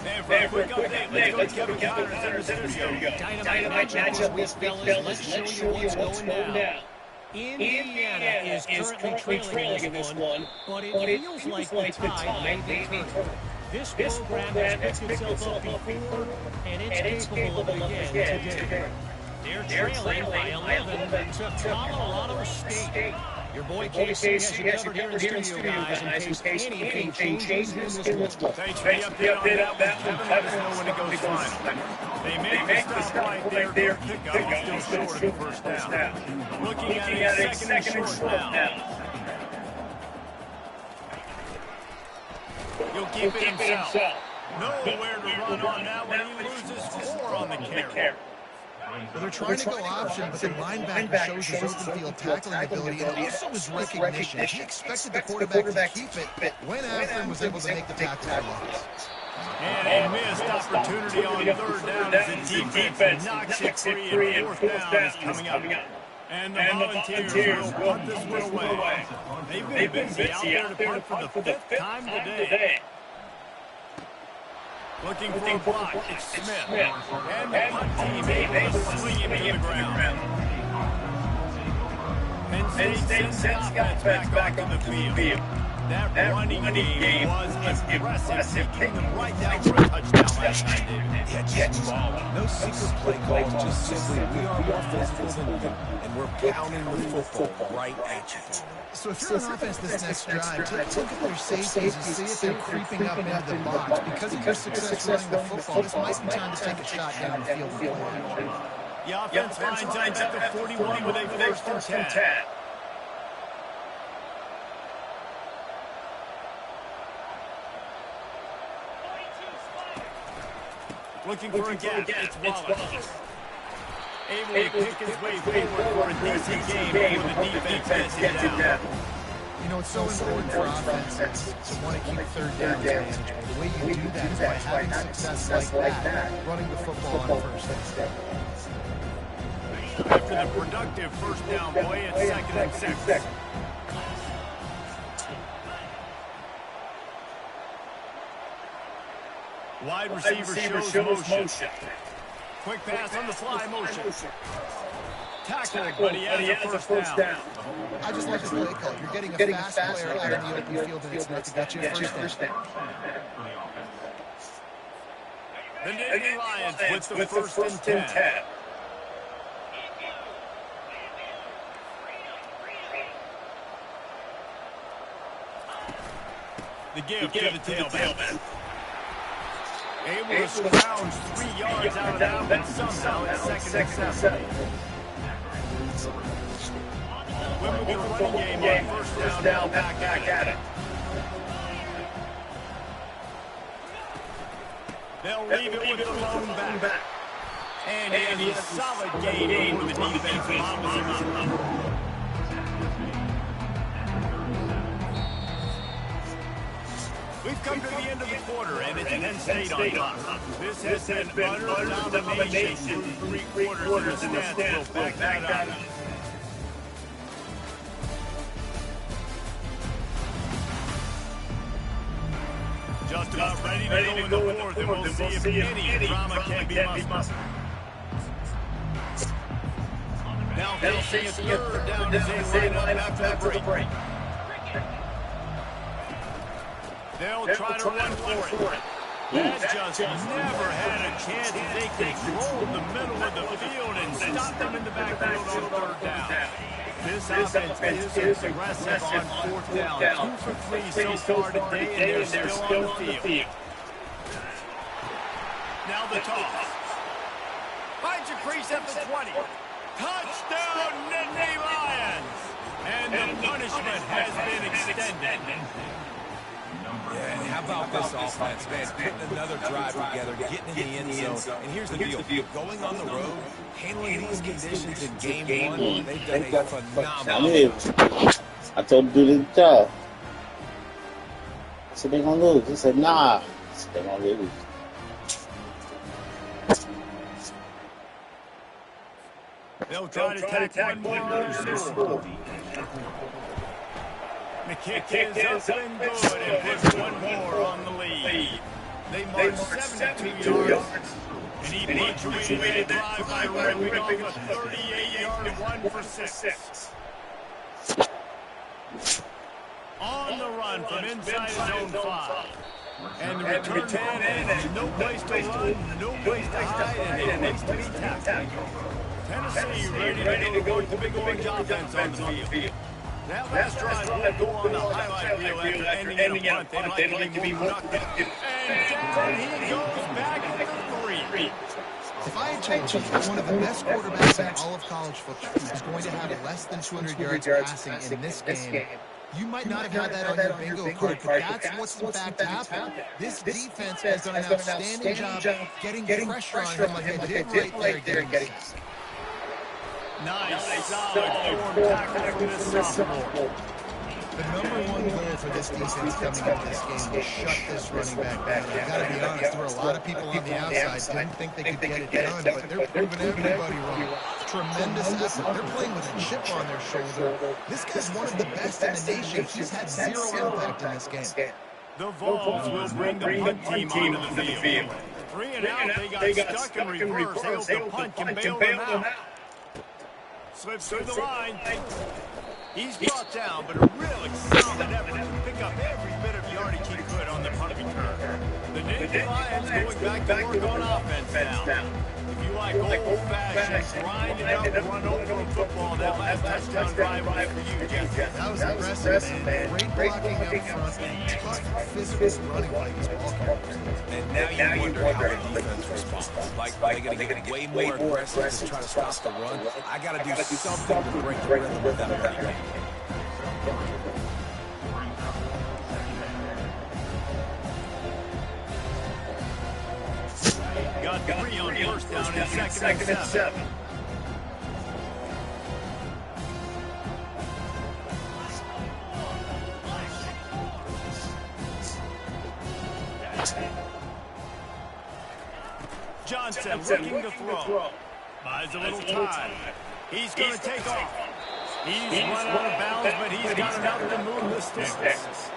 And for a quick update, let's go to Kevin Connors in the studio. Dynamite matchup this week, fellas. Let's show you what's going down. Indiana is currently trailing in this one, but it feels like the tide may be turning. This program has picked itself up before, and it's capable of it again today. They're trailing by 11 to Colorado State. Your boy Casey has you covered here in the studio, guys, in case anything changes in this one. Thanks for the update on that one, Kevin. Let us know when it goes final. They make the stop right there. Pickup still short of the first down. Looking at it, second and short now. He'll keep it himself. Nowhere to run on that one. He loses 4 on the carry. Well, they're trying to go option, but the linebacker shows his open field tackling ability and also his recognition. He expected the quarterback to keep it, but went after and was able to make the tackle for loss. And a missed opportunity on third down as the defense knocks it free, and fourth down is coming up. And the Volunteers will punt this one away. They've been busy out there to punt for the 5th time today. Looking for a block, it's Smith. And the punt team able to swing him to the ground. Penn Penn State sends the offense back onto the field. That running game was impressive, taking them right down for a touchdown last night, David. Yeah, just balling. No secret play calls, just simply we are more physical than you, and we're pounding the football right at you. So if you're on offense this next drive, take a look at their safeties and see if they're creeping up into the box. Because of your success running the football, this might be time to take a shot down the field. The offense lines up at the 41 with a first and 10. Looking for a gap, it's Wallace. Able to pick his way forward for a decent game before the defense gets him down. You know, it's so important for offenses to want to keep third downs manageable. The way you do that is by having success like that, running the football on first down. After the productive first down play, it's 2nd and 6. Wide receiver shows motion. Quick pass on the fly motion. Tackled, but he has a first down. I just like the play call. You're getting a fast player out in the open field, and it's enough to get you a first down. The Nittany Lions with the first and 10. The give to the tailback. Able to scrounge 3 yards out of that, but somehow it's 2nd and 7. Wimbledon running game on first down, back at it. They'll leave it with the lone back. And he has a solid gain over the defense opposite. We've come to the end of the quarter, and it's Penn State on top. This has been utter domination through 3 quarters, and the stats will back that up. Just about ready to go in the fourth, and we'll see if any drama can be mustered. Now facing his third down as they line up after the break. They'll try to run for it. That just never had a chance as they controlled the middle of the field and stopped them in the backfield on 3rd down. This offense is aggressive on 4th down. 2 for 3 so far today, and they're still on the field. Now the toss. Finds a crease at the 20. Touchdown, Nittany Lions! And the punishment has been extended. Yeah, and how about this offense, man? Putting another drive together, getting in the end zone. And here's the deal. Going on the road, handling these conditions in game 1, they've done a phenomenal job. I told him to do the job. I said, they're going to lose. He said, nah. I said, they're going to lose. They'll try to take one more. The kick is up and good and puts one more on the lead. They march 72 yards, and he punctuated the drive by ripping off a 38-yard 1 for 6. On the run from inside zone 5. And the return man has no place to run, no place to hide, and no place to be tackled. Tennessee ready to go with the big orange offense on the field. That last drive will go on the highlight reel after ending in a punt. They'd like to be productive. And down he goes back for 3. If I had told you that one of the best quarterbacks in all of college football is going to have less than 200 yards passing in this game, you might not have had that on your bingo card, but that's what's in fact happened. This defense has done an outstanding job getting pressure on him like they did right there getting sacked. Nice, solid form tackle for this sophomore. The #1 goal for this defense coming into this game was shut this running back down. I got to be honest, there were a lot of people on the outside didn't think they could get it done, but they're proving everybody wrong. Tremendous effort. They're playing with a chip on their shoulder. This guy's one of the best in the nation. He's had 0 impact in this game. The Vols will bring the punt team onto the field. 3 and out, they got stuck in reverse. They hope the punt can bail them out. Slips through the line. He's brought down, but a real excited effort to pick up every bit of yardage he could on the punt return. The Nittany Lions going back to work on offense now. If you like old-fashioned, grind it up, run over football, that last touchdown drive was for you, Jesse. That was impressive, man. Great blocking up front and tough physical running by these ball carriers. And now you wonder how the defense responds. Like, are they going to get way more aggressive to try to stop the run? I got to do something to break the rhythm of that running game. Got 3 on first down and second and 7. Johnson looking to throw. Buys a little time. He's going to take off. He's run out of bounds, but he's got enough to move the sticks.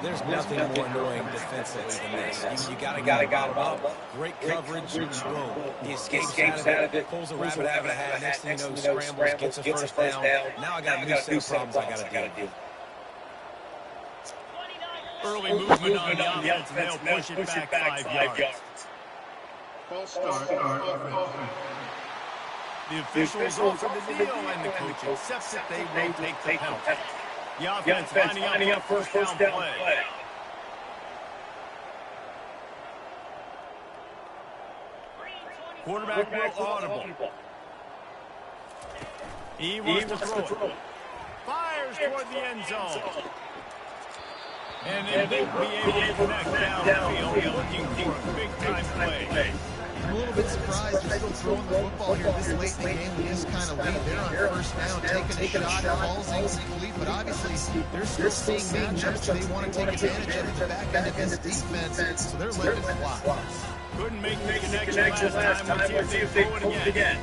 There's nothing more annoying defensively than this. You got to get up. Great coverage, boom. He escapes out of it, pulls a rabbit out of a hat. Next thing you know, scrambles, gets a first down. Now I got a new set of problems I got to deal with. Early movement on the offense, and they'll push it back 5 yards. False start. The officials offer the deal, and the coach accepts it. They will take the penalty. The offense lining up first down play. Quarterback will audible. He wants to throw it. Fires toward the end zone. And they won't be able to connect downfield, looking for a big-time play. I'm a little bit surprised they're still throwing the football here this late in the game with this kind of lead. They're on first down, taking a shot, ball's incomplete, but obviously they're still seeing matchups they want to take advantage of at the back end of this defense, so they're letting it fly. Couldn't make the connection last time. Let's see if they throw it again.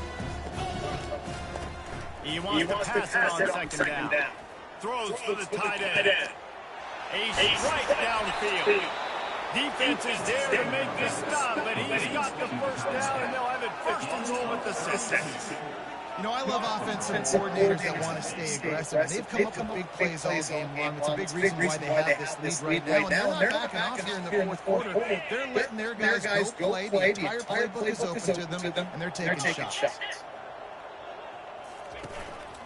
He wants to pass it on second down. Throws for the tight end. A strike downfield. Defense is there to make this stop, but he's got the first down, and they'll have it fixed and roll with the 6. You know, I love offensive coordinators that want to stay aggressive. They've come up with big plays all game long. It's a big reason why they have this lead right now. And they're not backing off here in the fourth quarter. They're letting their guys go play. The entire playbook is open to them, and they're taking shots.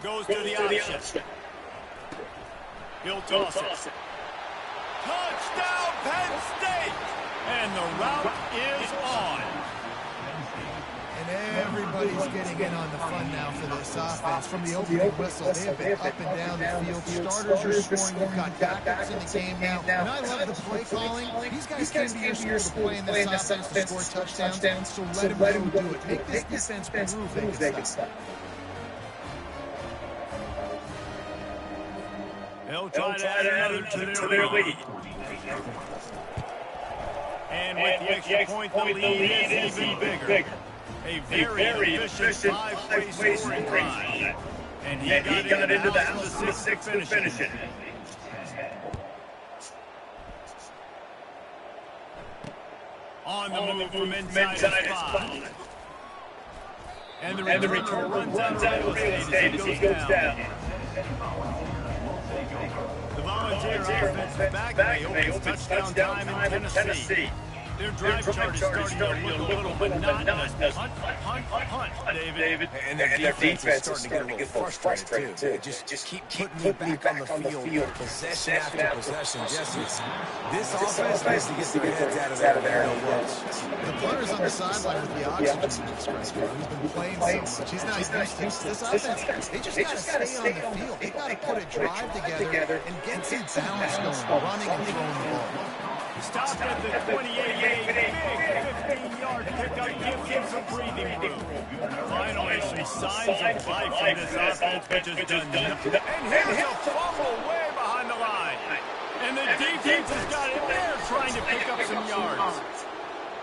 Goes to the option. He'll toss it. Touchdown, Penn State! And the route is on. And everybody's getting in on the fun now for this offense. From the opening whistle, they have been up and down the field. Starters are scoring. You've got backups in the game now. And I love the play calling. These guys came to your school to play in this offense to score touchdowns. So let them go do it. Make this defense prove they can stop. They'll try to add another to their lead. And with the extra point, the lead is even bigger. A very efficient five-way scoring drive. And he got into the house of the 6 to finish it. On the move from inside his 5. And the returner runs out of real estate as he goes down. The Volunteer offense back. They open touchdown time in Tennessee. Their drive chart is starting to look a little monotonous. Hunt, David. And their defense is starting to get a little frustrated, too. Just keep putting me back on the field, possession after possession. Jesse, this offense needs to get their heads out of there. The player's on the sideline with the oxygen mask right now. He's been playing so much. He's not used to this offense. They just got to stay on the field. They've got to put a drive together and get some balance going, running and throwing the ball. Stopped at the 28, big 15-yard pickup gives him some breathing room. Finally, some signs of life in this offense, which has done nothing. And here's a fumble way behind the line. And the defense has got in there trying to pick up some yards.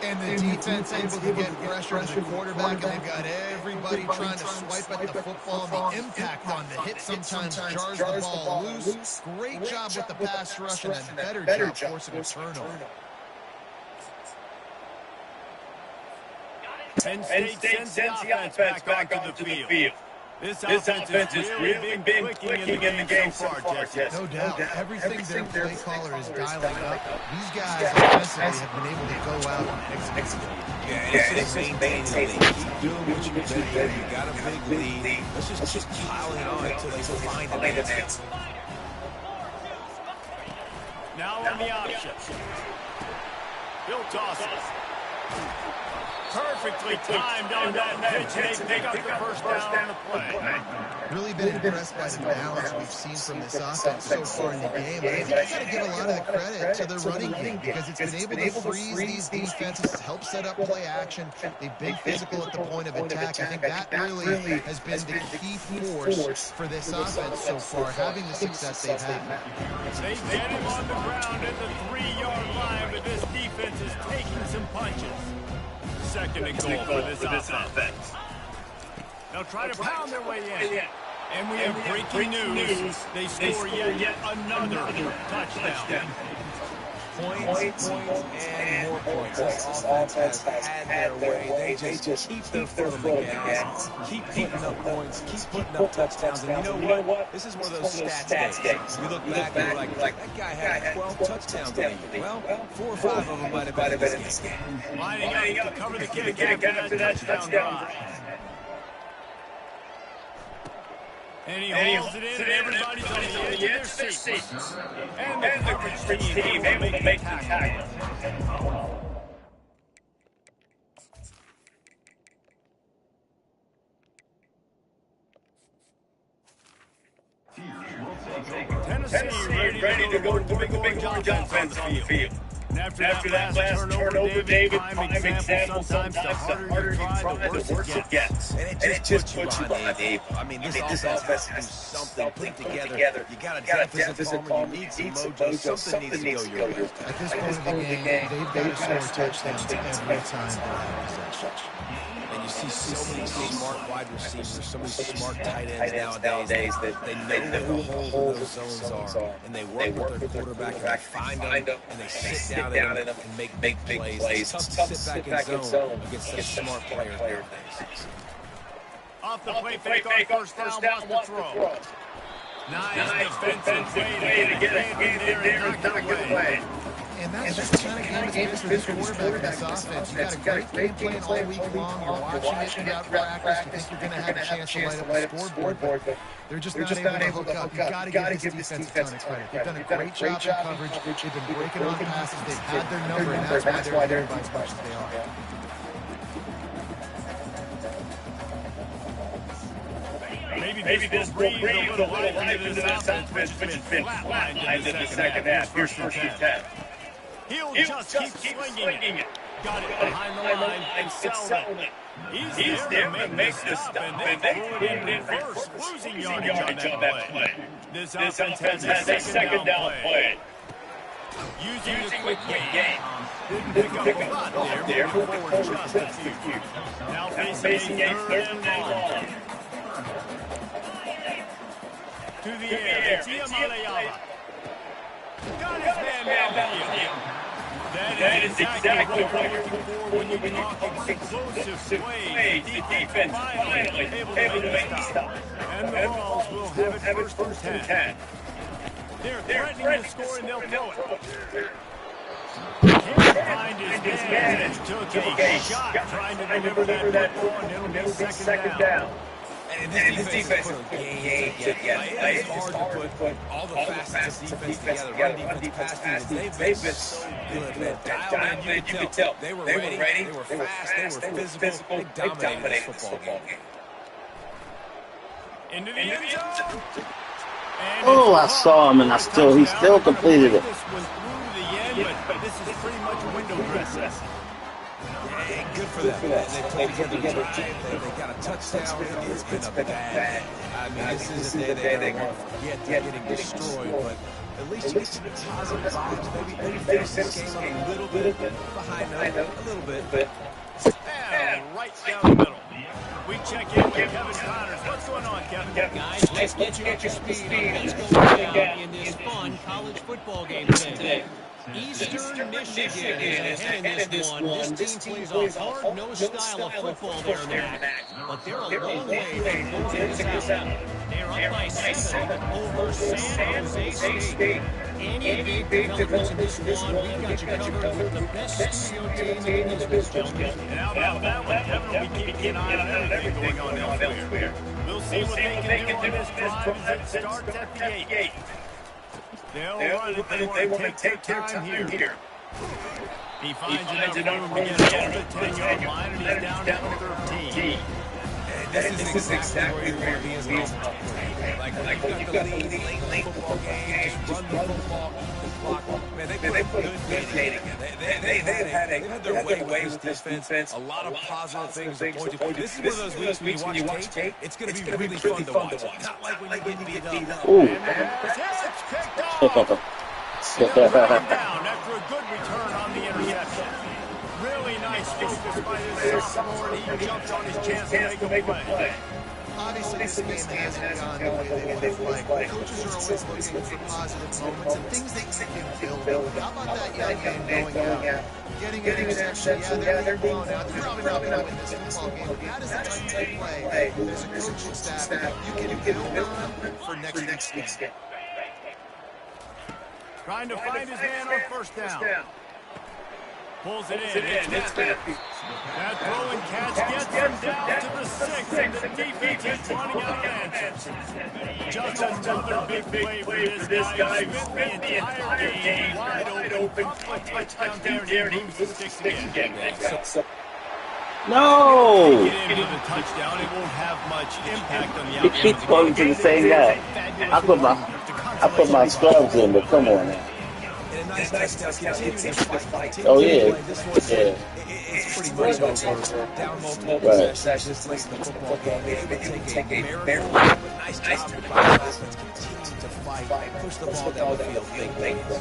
And the defense able to get pressure on the quarterback, and they've got everybody trying to swipe at the football. The impact on the hit sometimes jars the ball loose. Great job with the pass rush, and a better job forcing a turnover. Penn State sends the offense back onto the field. This offense has really been clicking in the game so far, Jesse. No doubt. Everything their play caller is dialing up. These guys offensively have been able to go out and execute. Yeah, and it's just maintaining. Keep doing what you've been doing. You got a big lead. Let's just keep piling on until they find an answer. Now on the option. Bill tosses. Perfectly timed on that pitch, and they pick up the first down on the play. Really been impressed by the balance we've seen from this offense so far in the game. And I think you got to give a lot of the credit to the running game because it's been able to freeze these defenses, help set up play action. They've been physical at the point of attack. I think that really has been the key force for this offense so far, having the success they've had. They get him on the ground at the 3-yard line, but this defense is taking some punches. Second and goal for this offense. They'll try to pound their way in. And we have breaking news. They score yet another touchdown. Points, and more points. This offense has had their way. They just keep their foot on the gas, keep putting up points, keep putting up touchdowns. And you know what? This is one of those stats days. You look back and you're like, that guy had 12 touchdowns in a year. Well, 4 or 5 of them might have been in this game. Lining up to cover the kick after that touchdown drive. And he holds it in, and everybody's on the edge of their seats. And the coverage team able to make the tackle. Tennessee ready to go to the big orange offense on the field. And after that last turnover, David, prime example, sometimes the harder you try, the worse it gets. And it just puts you behind the eight ball. I mean, this offense has to do something, put it together. You got a deficit farmer, you need some mojo, something needs to go your way. At this point of the game, they've got to score touchdowns every time they have possession. And you see so many smart wide receivers, so many smart tight ends nowadays that they know where the holes in those zones are, and they work with their quarterback and they find them, and they sit down in them and make big plays. It's tough to sit back in zone against such smart players nowadays. Off the play fake on first down, wants to throw. Nice defensive play to get it there and knock it away. And that's just the kind of game for this quarterback in this offense. You got a great game plan all week long. You're watching it throughout practice. You think you're going to have a chance to light up the scoreboard, but they're just not able to hook up. You've got to give this defense a ton of credit. They've done a great job in coverage. They've been breaking on passes. They've had their number, and that's why they're doing as much as they are. Maybe this will breathe a little life into this offense, which has been flatlined in the second half. Here's first and 10. He'll just keep swinging it. Got it behind the line and settled it. He's there to make the stop, and they threw it in reverse, losing yardage on that play. This offense has a second down play. Using the quick game. Didn't pick up a lot there, moving forward just a few. Now facing a third and long. To the air, it's Iamaleava. Got his man downfield. That is exactly what you're looking for when you talk explosive plays. The defense finally able to make the stop. And the Vols will have it first and 10. They're threatening to score, and they'll throw it. Can't find his man. Took a shot trying to deliver that ball, and it'll be second down. And this defense put a game together. It's hard to put all the facets of defense together. Run defense, pass defense. They've been so good, man. Dialed in, you could tell. They were ready, they were fast, they were physical. They dominated this football game. Into the end zone. Oh, I saw him, and he still completed it. This was through the end, but this is pretty much a window dressing. Yeah, good for them. They played together. They got a touchdown. It's been a bad. I mean, this is the day they're going to forget getting destroyed, but at least you get some positive vibes. Maybe finish this game a little bit behind them, a little bit. And right down the middle. We check in with Kevin Connors. What's going on, Kevin? Guys, let's get you up to speed on what's going down in this fun college football game today. Eastern Michigan is ahead in this one. This team plays a hard-nosed style of football there, Matt. But they're a long way from closing this out. They're up by 7 over San Jose State. Any big developments in this one, we've got you covered with the best studio team in the business, gentlemen. And how about that one, Kevin? We keep an eye on everything going on elsewhere. We'll see what they can do on this drive as it starts at the 8. They'll run it. They want to take their time here. He finds enough room to get over the 10-yard line, and he's down to 13. This is exactly where you want to be as an offensive player. Like when you've got the lead late football game, just run the football, eat the clock. Man, they put good day together. They've had their way with this defense. A lot of positive things to point to. This is one of those weeks when you watch tape, it's going to be really fun to watch. Not like when you get beat up. Ooh. Down after a good return on the interception. Really nice focus by this sophomore. He jumped on his chance to make a play. Obviously, this game hasn't gone the way they would like. Coaches are always looking for positive moments and things they can build. How about that young man going out, getting an interception? Yeah, they're blown out. They're probably not going to win this football game. That is a type of play. There's a coaching staff you can build on for next game. Trying to find his man on first down. Pulls it in. It's Matthews. That throw and catch gets him down to the 6, and the defense is running out of answers. Just another big play for this guy. Spent the entire game wide open. Up a touchdown there, and he moves the sticks again. No! Get into the touchdown. It won't have much impact on the outcome. He keeps going to the same guy. I put my scrubs in, but come on now. Oh, yeah. It's pretty much over. Down multiple possessions, the football game. Maybe take a marathon, but nice job to offense continue to fight, push the ball down the field, big things.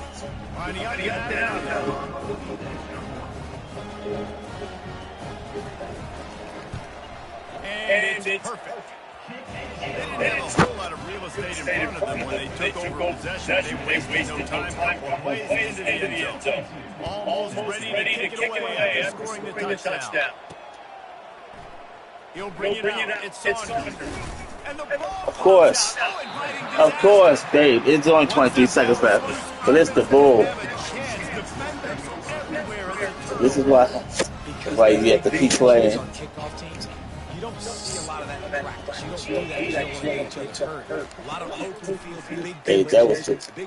And it's perfect. They didn't have a whole lot of real estate in front of them when they took over possession. They wasted no time. Couple plays into the end zone. Almost ready to kick it away after scoring the touchdown. He'll bring it out. It's Saunders. And the ball Of course, babe. It's only 23 seconds left. But it's the bull. This is why you get to keep playing. You don't see a lot of that in practice. You don't see that until it's hurt. A lot of open field, big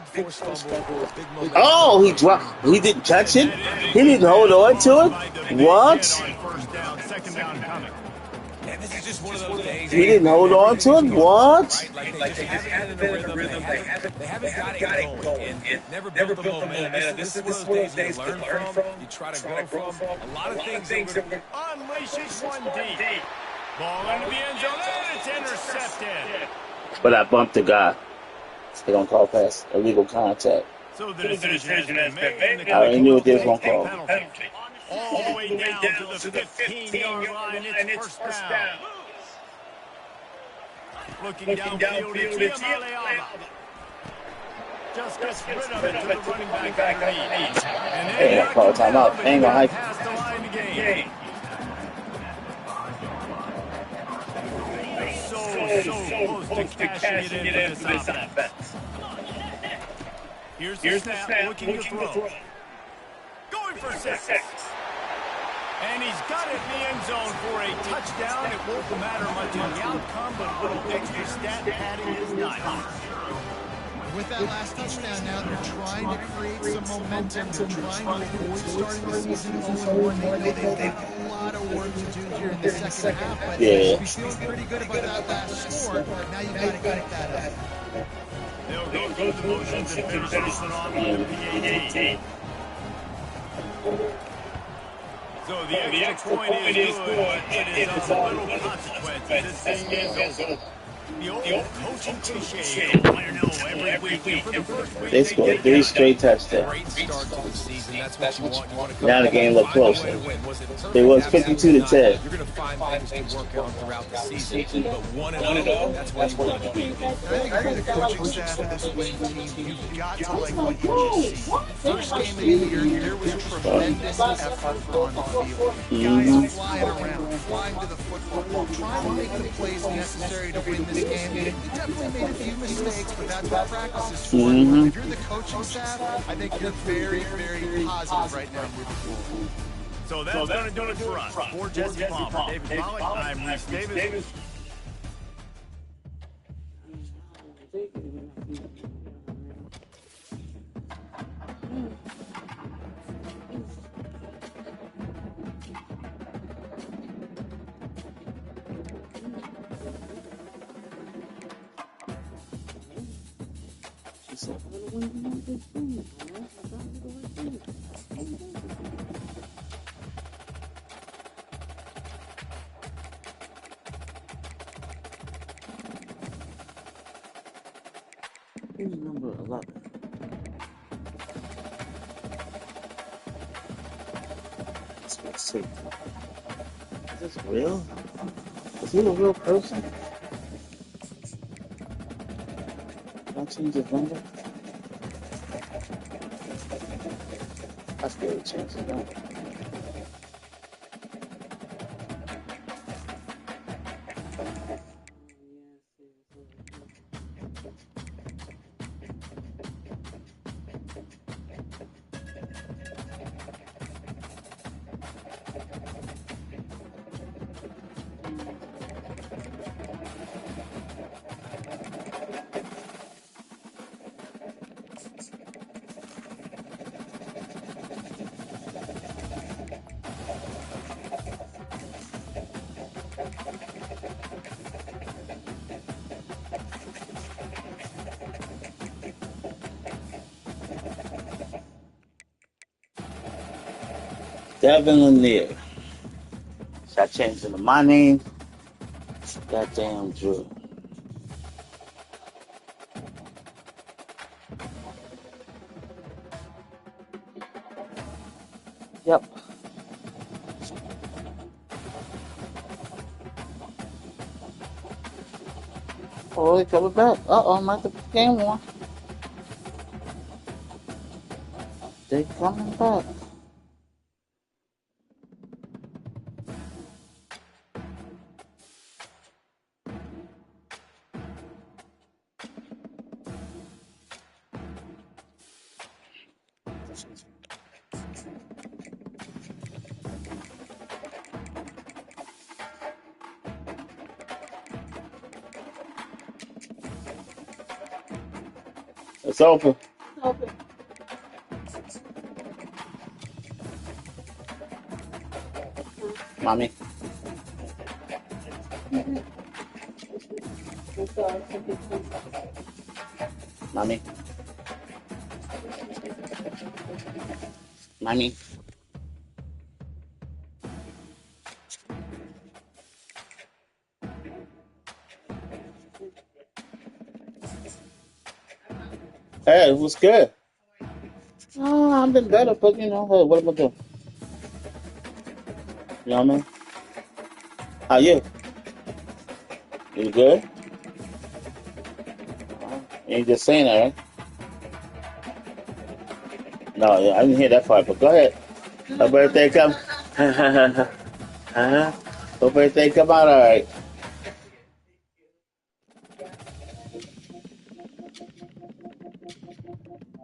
force fumble, big momentum. Oh, he dropped. He didn't touch it. He didn't hold on to it. What? This is just one of those days. He didn't hold on to it. What? Like they just haven't been in the rhythm. They haven't got it going. Never built the momentum. This is one of those days you learn from. You try to grow from. A lot of things unleashes one deep. Ball into the end zone, and it's intercepted. But I bumped the guy. They don't call pass illegal contact. So the decision has been made. I already knew what they was going to call. All the way down to the 15-yard line. It's first down. Looking downfield, it's Liam. Just gets rid of it to the running back underneath. And then Call timeout. Ain't gonna hype. past the line to gain. So close to cashing it in for this offense. Here's the snap, looking to throw. Going for 6. And he's got it in the end zone for a touchdown. It won't matter much on the outcome, but a little extra stat padding is nice. With that last touchdown now, they're trying to create some momentum. They're trying to avoid starting the season 0-1. They know they've got a lot of work to do here in the second half, but you're feeling pretty good about that last score. Now you've got to get that up. They'll go through the motions and finish this one off with the PAT. So the extra point is good. It is of little consequence. This thing is over. The old coaching cliche. You'll want to know every week. And for the first week, They scored 3 straight touchdowns. Great start to the season. That's what you want. You want to come Now the back game and looked find a way closer. to win. Was it perfect? It was Absolutely 52 to not. 10. You're going to find things to work on throughout the season. But 1-0, that's where you want to be. I think if you're the coaching staff of this winning team, you've got to like what you just see. First game of the year, there was tremendous effort on the field. Guys flying around, flying to the football, trying to make the plays necessary to win this game. They definitely made a few mistakes, but that's what practice is for. If you're the coaching staff, I think you're very, very positive right now moving forward. So that's going to do it for us. For Jesse Palmer, David Pollack, I'm Reese Davis. Who's number 11? Let's see. Is this real? Is he a real person? Can I change his number? I still change his number. Devin Lanier. Should I change it to my name? Goddamn Drew. Yep. Oh, they coming back. Uh-oh, I'm at the game one. They coming back. It's open. Open. Mommy. Mommy. Mommy. Hey, it was good. Oh, I've been better, but you know, hey, what am I doing? You know what I mean? How you? You good? You ain't just saying that, right? No, I didn't hear that part, but go ahead. Her birthday come. Her birthday come out all right.